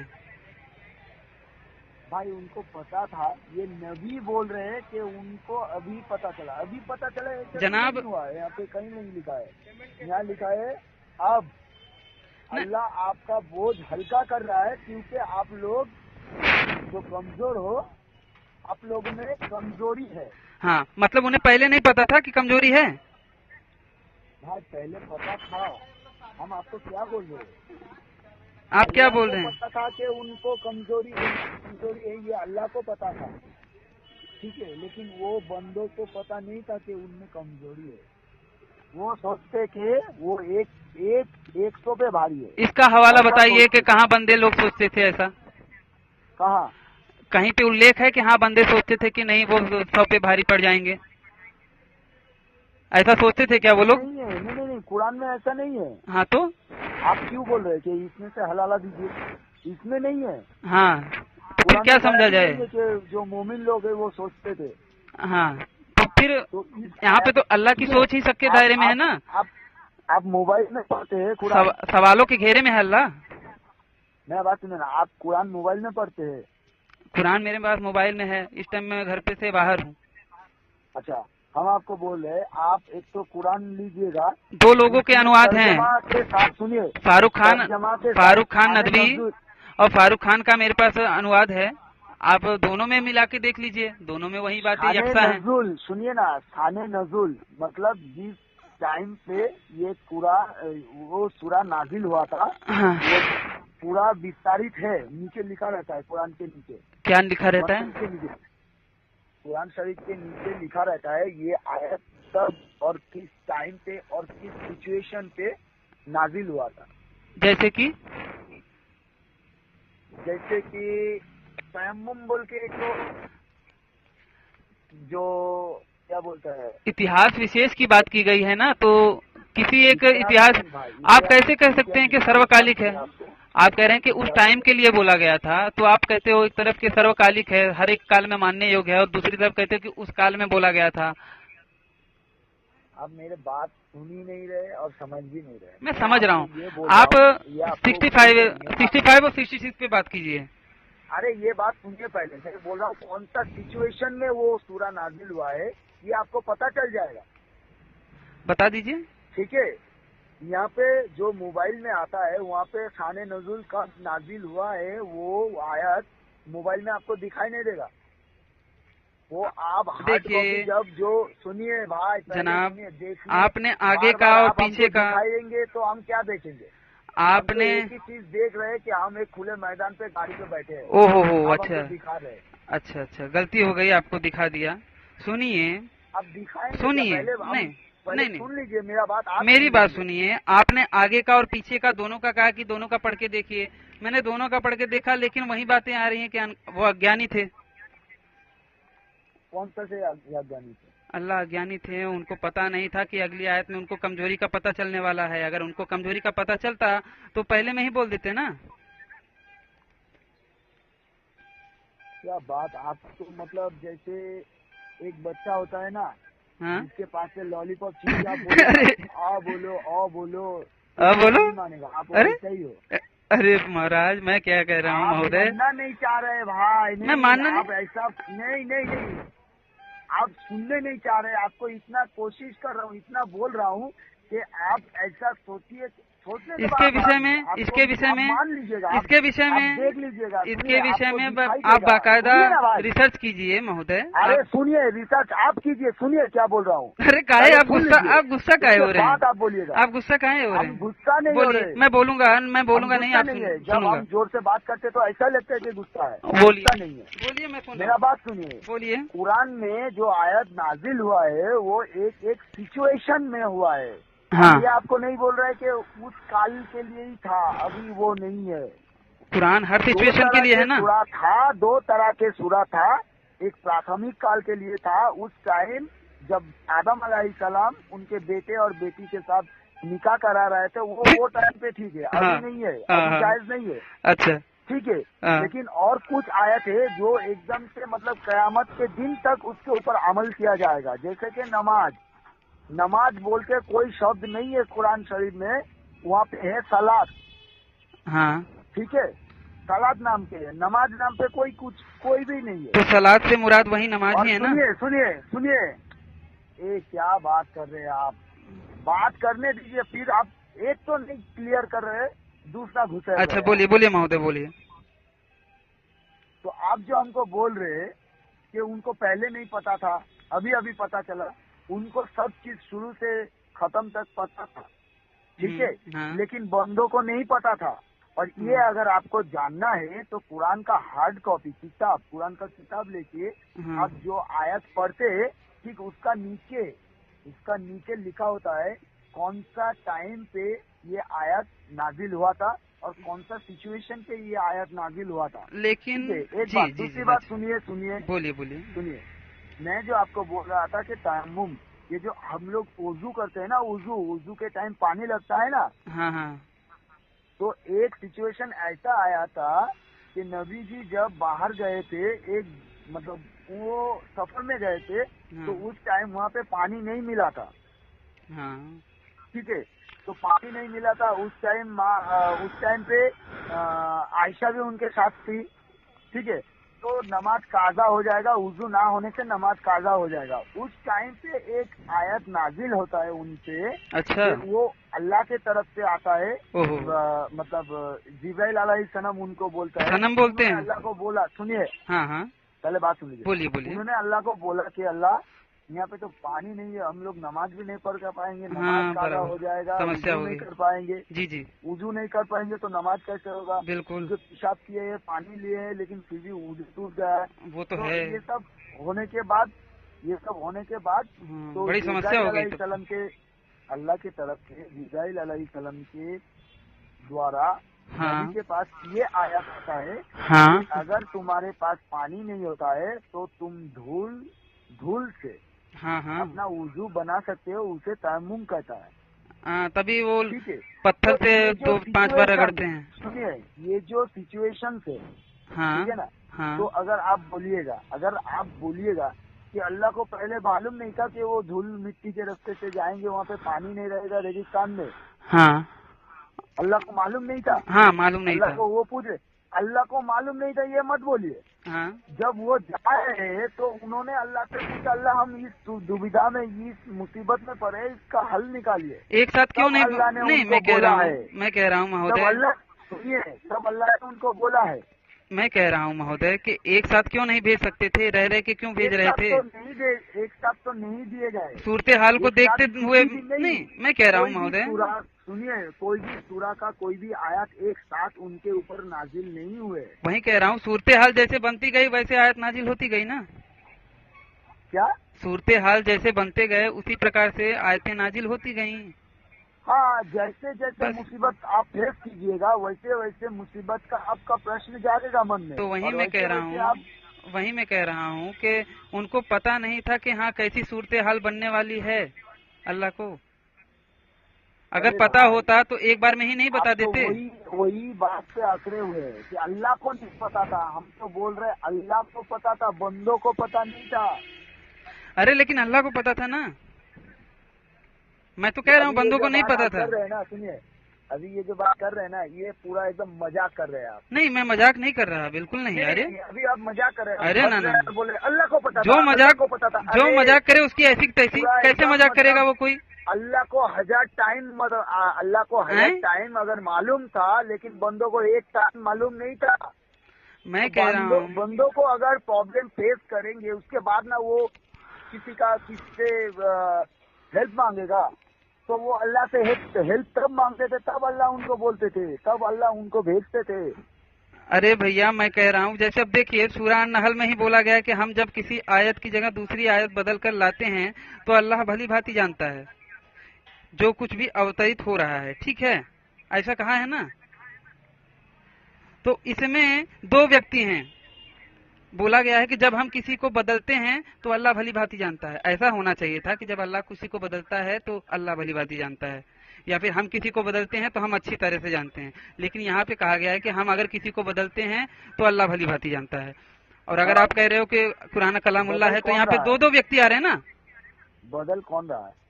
بھائی ان کو پتا تھا, یہ نبی بول رہے ہیں کہ ان کو ابھی پتا چلا ہے جناب. یہاں پہ کہیں نہیں لکھا ہے, یہاں لکھا ہے اب اللہ آپ کا بوجھ ہلکا کر رہا ہے, کیونکہ آپ لوگ جو کمزور ہو, آپ لوگوں میں کمزوری ہے. ہاں, مطلب انہیں پہلے نہیں پتا تھا کہ کمزوری ہے. بھائی پہلے پتا تھا, ہم آپ کو کیا بول رہے ہیں, آپ کیا بول رہے ہیں. پتا تھا کہ ان کو کمزوری ہے, یہ اللہ کو پتا تھا, ٹھیک ہے, لیکن وہ بندوں کو پتا نہیں تھا کہ ان میں کمزوری ہے. وہ سوچتے کہ وہ 100 پہ بھاری ہے. اس کا حوالہ بتائیے کہ کہاں بندے لوگ سوچتے تھے ایسا. کہاں کہیں پہ الیکھ ہے کہ ہاں بندے سوچتے تھے کہ نہیں وہ 100 پہ بھاری پڑ جائیں گے, ایسا سوچتے تھے کیا وہ لوگ. نہیں, قرآن میں ایسا نہیں ہے. ہاں, تو آپ کیوں بول رہے کہ اس میں سے حلالہ دیجیے, اس میں نہیں ہے. ہاں, تو پھر کیا سمجھا جائے کہ جو مومن لوگ ہیں وہ سوچتے تھے. ہاں, تو پھر یہاں پہ تو اللہ کی سوچ ہی سب کے دائرے میں ہے نا. آپ موبائل میں پڑھتے ہیں, سوالوں کے گھیرے میں ہے اللہ. میں بات سنیں نا, آپ قرآن موبائل میں پڑھتے ہیں. قرآن میرے پاس موبائل میں ہے, اس ٹائم میں گھر پہ سے باہر ہوں. اچھا, ہم آپ کو بول رہے, آپ ایک تو قرآن لیجئے گا, 2 لوگوں کے انواد ہیں, سنیے, فاروق خان ندوی اور فاروق خان کا میرے پاس انواد ہے. آپ دونوں میں ملا کے دیکھ لیجئے, دونوں میں وہی باتیں یکساں ہیں. سنیے نا, ثانے نزول مطلب جس ٹائم پہ یہ وہ سورہ نازل ہوا تھا, وہ پورا وستارت ہے, نیچے لکھا رہتا ہے قرآن کے نیچے. کیا لکھا رہتا ہے؟ قرآن شریف کے نیچے لکھا رہتا ہے یہ آیت کب اور کس ٹائم پہ اور کس سچویشن پہ نازل ہوا تھا. جیسے کہ تیمم بول کے ایک جو کیا بولتا ہے, اتہاس وشیش کی بات کی گئی ہے نا, تو کسی ایک اتہاس آپ کیسے کہہ سکتے ہیں کہ سروکالک ہے. آپ کہہ رہے ہیں کہ اس ٹائم کے لیے بولا گیا تھا, تو آپ کہتے ہو ایک طرف کہ سروکالک ہے, ہر ایک کال میں ماننے یوگ ہے, اور دوسری طرف کہتے ہو کہ اس کال میں بولا گیا تھا. آپ میرے بات سن ہی نہیں رہے اور سمجھ بھی نہیں رہے. میں سمجھ رہا ہوں, آپ 65 اور 66 پہ بات کیجیے. ارے یہ بات سنیے, پہلے میں بول رہا ہوں کون سا سچویشن میں وہ سورہ نازل ہوا ہے, یہ آپ کو پتا چل جائے گا. بتا دیجیے. ٹھیک ہے, یہاں پہ جو موبائل میں آتا ہے وہاں پہ ثانے نزول کا نازل ہوا ہے, وہ آیت موبائل میں آپ کو دکھائی نہیں دے گا. وہ آپ دیکھیے جب جو سنیے بھائی جناب, آپ نے آگے کا اور پیچھے کا دکھائیں گے تو ہم کیا دیکھیں گے. آپ نے ایک ہی چیز دیکھ رہے کہ ہم ایک کھلے میدان پہ گاڑی پہ بیٹھے ہیں. او ہو, اچھا دکھا رہے. اچھا, غلطی ہو گئی, آپ کو دکھا دیا. سنیے, اب دکھائیں سنیے, نہیں سن لیجیے میرا بات, میری بات سنیے. آپ نے آگے کا اور پیچھے کا دونوں کا کہا کہ دونوں کا پڑھ کے دیکھیے. میں نے دونوں کا پڑھ کے دیکھا, لیکن وہی باتیں آ رہی ہیں کہ وہ اگیانی تھے. کون سا سے اگیانی تھے؟ اللہ اگیانی تھے, ان کو پتا نہیں تھا کہ اگلی آیت میں ان کو کمزوری کا پتہ چلنے والا ہے. اگر ان کو کمزوری کا پتہ چلتا تو پہلے میں ہی بول دیتے نا. کیا بات, آپ کو مطلب جیسے ایک بچہ ہوتا ہے نا, جس کے پاس سے لالی پاپ چیز, آپ بولو مانے گا, آپ ایسا ہی ہو. ارے مہاراج, میں کیا کہہ رہا ہوں مہودے, ماننا نہیں چاہ رہے بھائی. میں ماننا آپ ایسا نہیں, آپ سننے نہیں چاہ رہے. آپ کو اتنا کوشش کر رہا ہوں, اتنا بول رہا ہوں کہ آپ ایسا سوچیے इसके विषय में आप बाकायदा रिसर्च कीजिए महोदय। अरे सुनिए, रिसर्च आप कीजिए, सुनिए क्या बोल रहा हूँ। अरे काहे आप गुस्सा काहे हो रहे हैं? बात आप बोलिएगा, आप गुस्सा काहे हो रहे हैं? गुस्सा नहीं हो रहे। मैं बोलूंगा नहीं, आप जब हम जोर से बात करते तो ऐसा लगता है कि गुस्सा है। बोलिए नहीं है, बोलिए, मैं मेरा बात सुनिए। बोलिए। कुरान में जो आयत नाजिल हुआ है वो एक सिचुएशन में हुआ है। हाँ, ये आपको नहीं बोल रहा है कि उस काल के लिए ही था, अभी वो नहीं है। कुरान हर सिचुएशन के लिए है ना। सूरा था, 2 तरह के सूरा था। एक प्राथमिक काल के लिए था, उस टाइम जब आदम अलैहिस्सलाम उनके बेटे और बेटी के साथ निकाह करा रहे थे, वो टाइम पे ठीक है, अभी नहीं है, अभी जायज नहीं है। अच्छा, ठीक है। लेकिन और कुछ आयत है जो एकदम से मतलब कयामत के दिन तक उसके ऊपर अमल किया जाएगा। जैसे कि नमाज बोल के कोई शब्द नहीं है कुरान शरीफ में, वहाँ पे है सलात। हाँ, ठीक है, सलात नाम के है, नमाज नाम पे कोई भी नहीं है। तो सलात से मुराद वही नमाज ही है ना। सुनिए, ये क्या बात कर रहे हैं आप? बात करने दीजिए, फिर आप एक तो नहीं क्लियर कर रहे, दूसरा घुसे। अच्छा, बोलिए महोदय, बोलिए। तो आप जो हमको बोल रहे हैं कि उनको पहले नहीं पता था, अभी पता चला, उनको सब चीज शुरू से खत्म तक पता था। ठीक है, हाँ। लेकिन बंदों को नहीं पता था। और ये अगर आपको जानना है तो कुरान का हार्ड कॉपी किताब, कुरान का किताब लेके आप जो आयत पढ़ते हैं, ठीक उसका नीचे लिखा होता है कौन सा टाइम पे ये आयत नाजिल हुआ था और कौन सा सिचुएशन पे ये आयत नाजिल हुआ था। लेकिन दूसरी बात सुनिए, बोलिए। सुनिए, मैं जो आपको बोल रहा था कि तयम्मुम, ये जो हम लोग वुजू करते हैं ना, वुजू के टाइम पानी लगता है ना। हाँ। तो एक सिचुएशन ऐसा आया था कि नबी जी जब बाहर गए थे, एक मतलब वो सफर में गए थे, तो उस टाइम वहाँ पे पानी नहीं मिला था। हाँ। ठीक है, तो पानी नहीं मिला था उस टाइम पे आयशा भी उनके साथ थी। ठीक है, तो नमाज काजा हो जाएगा, वुजू ना होने से नमाज काजा हो जाएगा। उस टाइम पे एक आयत नाजिल होता है उनसे। अच्छा, वो अल्लाह के तरफ से आता है। मतलब जिब्राइल अलैहिस्सलाम उनको बोलता है, सनम बोलते हैं, अल्लाह को बोला। सुनिए, हाँ, पहले बात सुन लीजिए। बोलिए। उन्होंने अल्लाह को बोला कि अल्लाह, यहाँ पे तो पानी नहीं है, हम लोग नमाज भी नहीं पढ़ कर पाएंगे, नमाज काज़ा हो जाएगा, समस्या नहीं कर पाएंगे। जी, वुजू नहीं कर पाएंगे तो नमाज कैसे होगा? बिल्कुल। जो पेशाब किए है, पानी लिए है, लेकिन फिर भी वुजू टूट गया है, वो तो है। ये सब होने के बाद तो बड़ी समस्या हो गई। सलाम के अल्लाह की तरफ से जिब्राइल अलैहिस्सलाम के द्वारा नबी के पास ये आयत आता है, अगर तुम्हारे पास पानी नहीं होता है तो तुम धूल से अपना वुजू बना सकते हो, उसे तयम्मुम कहता है। तभी वो पत्थर से 2-5 बार रगड़ते हैं। सुनिए, ये जो सिचुएशन है, ठीक है ना, तो अगर आप बोलिएगा कि अल्लाह को पहले मालूम नहीं था कि वो धूल मिट्टी के रास्ते से जाएंगे, वहाँ पे पानी नहीं रहेगा रेगिस्तान में। अल्लाह को मालूम नहीं था। मालूम नहीं था। अल्लाह को वो पूछे, अल्लाह को मालूम नहीं था, ये मत बोलिए। जब वो जा रहे हैं तो उन्होंने अल्लाह से पूछा, अल्लाह हम इस दुविधा में, इस मुसीबत में पड़े, इसका हल निकालिए। एक साथ क्यों नहीं? नहीं, मैं कह रहा हूँ महोदय, अल्लाह सुनिए, सब अल्लाह ने उनको बोला है। मैं कह रहा हूँ महोदय कि एक साथ क्यों नहीं भेज सकते थे? रह के क्यों भेज रहे थे? एक साथ तो नहीं दिए गए। सूरत हाल को देखते हुए नहीं, मैं कह रहा हूँ महोदय, सुनिए, कोई भी सूरा का कोई भी आयत एक साथ उनके ऊपर नाजिल नहीं हुए। वही कह रहा हूँ, सूरत हाल जैसे बनती गई वैसे आयत नाजिल होती गई ना। क्या? सूरत हाल जैसे बनते गए उसी प्रकार से आयतें नाजिल होती गई। हाँ, जैसे मुसीबत आप फेस कीजिएगा वैसे मुसीबत का आपका प्रश्न जागेगा मन में। तो वही मैं कह रहा हूँ कि उनको पता नहीं था कि कैसी सूरत हाल बनने वाली है। अल्लाह को अगर पता होता तो एक बार में ही नहीं बता देते। वही बात से आकड़े हुए हैं कि अल्लाह को नहीं पता था। हम तो बोल रहे अल्लाह को पता था, बंदों को पता नहीं था। अरे लेकिन अल्लाह को पता था ना। मैं तो कह रहा हूँ बंदों को नहीं पता था। सुनिए, अभी ये जो बात कर रहे हैं ना, ये पूरा एकदम मजाक कर रहे हैं आप। नहीं, मैं मजाक नहीं कर रहा, बिल्कुल नहीं। अरे अभी आप मजाक कर रहे हैं। अरे ना, बोले अल्लाह को पता था, जो मजाक करे उसकी ऐसी तैसी कैसे मजाक करेगा वो कोई? अल्लाह को 1000 टाइम अगर मालूम था, लेकिन बंदों को एक टाइम मालूम नहीं था। मैं कह रहा हूँ बंदों को अगर प्रॉब्लम फेस करेंगे, उसके बाद ना वो किससे हेल्प मांगेगा, तो वो अल्लाह से हेल्प तब मांगते थे, तब अल्लाह उनको बोलते थे, तब अल्लाह उनको भेजते थे। अरे भैया मैं कह रहा हूँ, जैसे अब देखिए सूरह अन-नहल में ही बोला गया है कि हम जब किसी आयत की जगह दूसरी आयत बदल कर लाते हैं तो अल्लाह भली भांति जानता है जो कुछ भी अवतरित हो रहा है, ठीक है, ऐसा कहा है ना। तो इसमें दो व्यक्ति हैं, बोला गया है कि जब हम किसी को बदलते हैं तो अल्लाह भली भांति जानता है। ऐसा होना चाहिए था कि जब अल्लाह किसी को बदलता है तो अल्लाह भली भांति जानता है, या फिर हम किसी को बदलते हैं तो हम अच्छी तरह से जानते हैं। लेकिन यहाँ पे कहा गया है कि हम अगर किसी को बदलते हैं तो अल्लाह भली भांति जानता है। और अगर आप कह रहे हो कि कुरान कलामुल्लाह है, तो यहाँ पे दो व्यक्ति आ रहे हैं ना। बदल कौन रहा है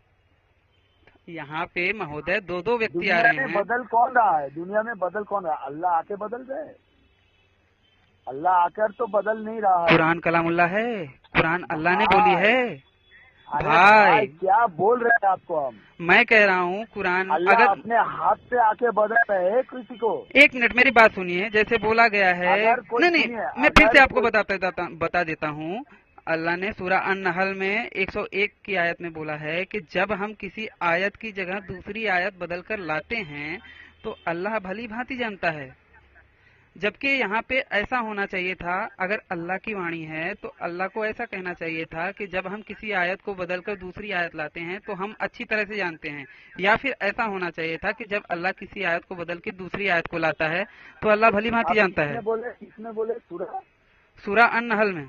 यहाँ पे महोदय? दो व्यक्ति आ रहे हैं। बदल कौन रहा है दुनिया में? बदल कौन रहा है? अल्लाह आके बदल रहे हैं? अल्लाह आकर तो बदल नहीं रहा है। कुरान कलामुल्लाह है, कुरान अल्लाह ने बोली है। भाई क्या बोल रहे हैं आपको हम? मैं कह रहा हूँ कुरान अगर अपने हाथ से आके बदल रहे हैं किसी को। एक मिनट मेरी बात सुनिए, जैसे बोला गया है। नहीं, मैं फिर से आपको बता देता हूँ। अल्लाह ने सूरह अन-नहल में 101 की आयत में बोला है कि जब हम किसी आयत की जगह दूसरी आयत बदल कर लाते हैं तो अल्लाह भली भांति जानता है। जबकि यहाँ पे ऐसा होना चाहिए था, अगर अल्लाह की वाणी है तो अल्लाह को ऐसा कहना चाहिए था कि जब हम किसी आयत को बदलकर दूसरी आयत लाते हैं तो हम अच्छी तरह से जानते हैं। या फिर ऐसा होना चाहिए था कि जब अल्लाह किसी आयत को बदल के दूसरी आयत को लाता है तो अल्लाह भली भांति जानता है। इसमें बोले सूरह अन-नहल में,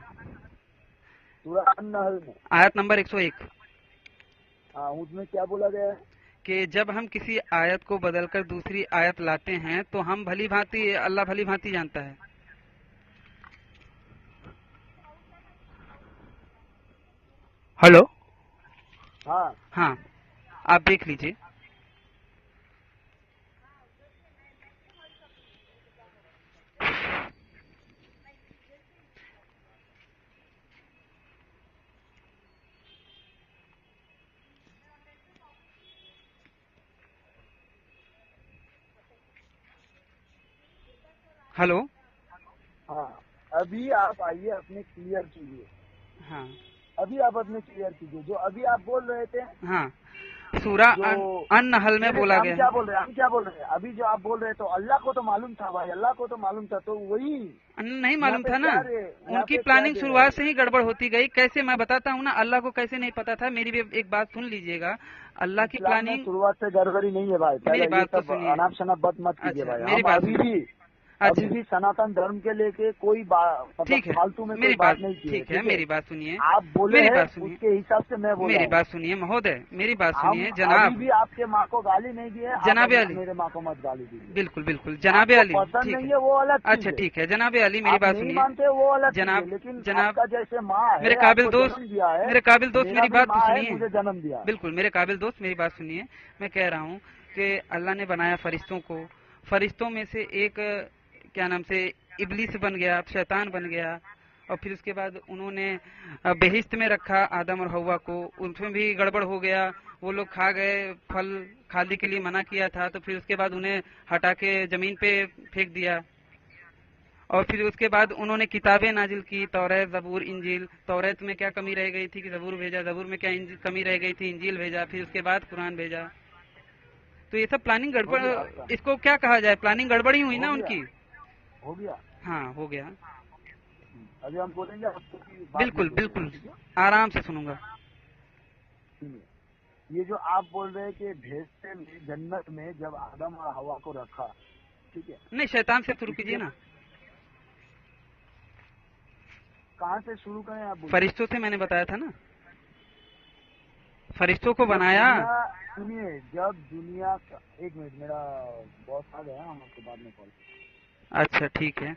आयत नंबर 101। हाँ, उसमें क्या बोला गया है कि जब हम किसी आयत को बदलकर दूसरी आयत लाते हैं तो हम भली भांति, अल्लाह भली भांति जानता है। हेलो। हाँ, आप देख लीजिए। हेलो। हाँ, अभी आप आइए, अपने क्लियर कीजिए। हाँ, अभी आप अपने क्लियर कीजिए जो अभी आप बोल रहे थे। हाँ, सूरह अन-नहल में बोला गया। हम क्या बोल रहे हैं? अभी जो आप बोल रहे तो अल्लाह को तो मालूम था भाई, अल्लाह को तो मालूम था, तो वही नहीं मालूम था ना। उनकी प्लानिंग शुरुआत से ही गड़बड़ होती गई। कैसे? मैं बताता हूँ ना, अल्लाह को कैसे नहीं पता था। मेरी भी एक बात सुन लीजिएगा। अल्लाह की प्लानिंग शुरुआत से गड़बड़ी नहीं है भाई। मेरी बात तो सुनिए। अनाप शनाप बात मत कीजिए भाई। मेरी बात अभी भी सनातन धर्म के लेके कोई ठीक है, फालतू में मेरी बात नहीं की। ठीक है, मेरी बात सुनिए। आप बोले मेरी बात सुनिए, उसके हिसाब से मैं बोल रहा हूं। मेरी बात सुनिए महोदय, मेरी बात सुनिए जनाब। अभी भी आपके माँ को गाली नहीं दी है जनाब अली। मेरे माँ को मत गाली दीजिए। बिल्कुल बिल्कुल जनाब अली। पसंद नहीं है वो अलग। अच्छा ठीक है जनाब अली, मेरी बात सुनिए। मानते वो अलग जनाब, लेकिन जनाब का जैसे माँ है, मेरे काबिल दोस्त, मेरे काबिल दोस्त मेरी बात तो सुनिए। मुझे जन्म दिया। बिल्कुल मेरे काबिल दोस्त मेरी बात सुनिए। मैं कह रहा हूँ कि अल्लाह ने बनाया फरिश्तों को, फरिश्तों में से एक क्या नाम से इब्लीस बन गया, शैतान बन गया। और फिर उसके बाद उन्होंने बेहिश्त में रखा आदम और हवा को, उसमें भी गड़बड़ हो गया। वो लोग खा गए, फल खाने के लिए मना किया था, तो फिर उसके बाद उन्हें हटा के जमीन पे फेंक दिया। और फिर उसके बाद उन्होंने किताबें नाजिल की, तौरात, जबूर, इंजील। तौरात में क्या कमी रह गई थी कि जबूर भेजा, जबूर में क्या कमी रह गई थी, इंजील भेजा, फिर उसके बाद कुरान भेजा। तो ये सब प्लानिंग गड़बड़, इसको क्या कहा जाए, प्लानिंग गड़बड़ ही हुई ना उनकी। हो गया। हाँ हो गया। अभी हम बोलेंगे। बिल्कुल बिल्कुल आराम से सुनूंगा। ये जो आप बोल रहे हैं कि भेजते में जन्नत में जब आदम और हवा को रखा, ठीक है। नहीं, शैतान से शुरू कीजिए ना। कहाँ से शुरू करें आप? फरिश्तों से मैंने बताया था ना, फरिश्तों को बनाया। सुनिए, जब दुनिया का, एक मिनट, मेरा बॉस आ गया, हम आपको बाद में कॉल। अच्छा ठीक है।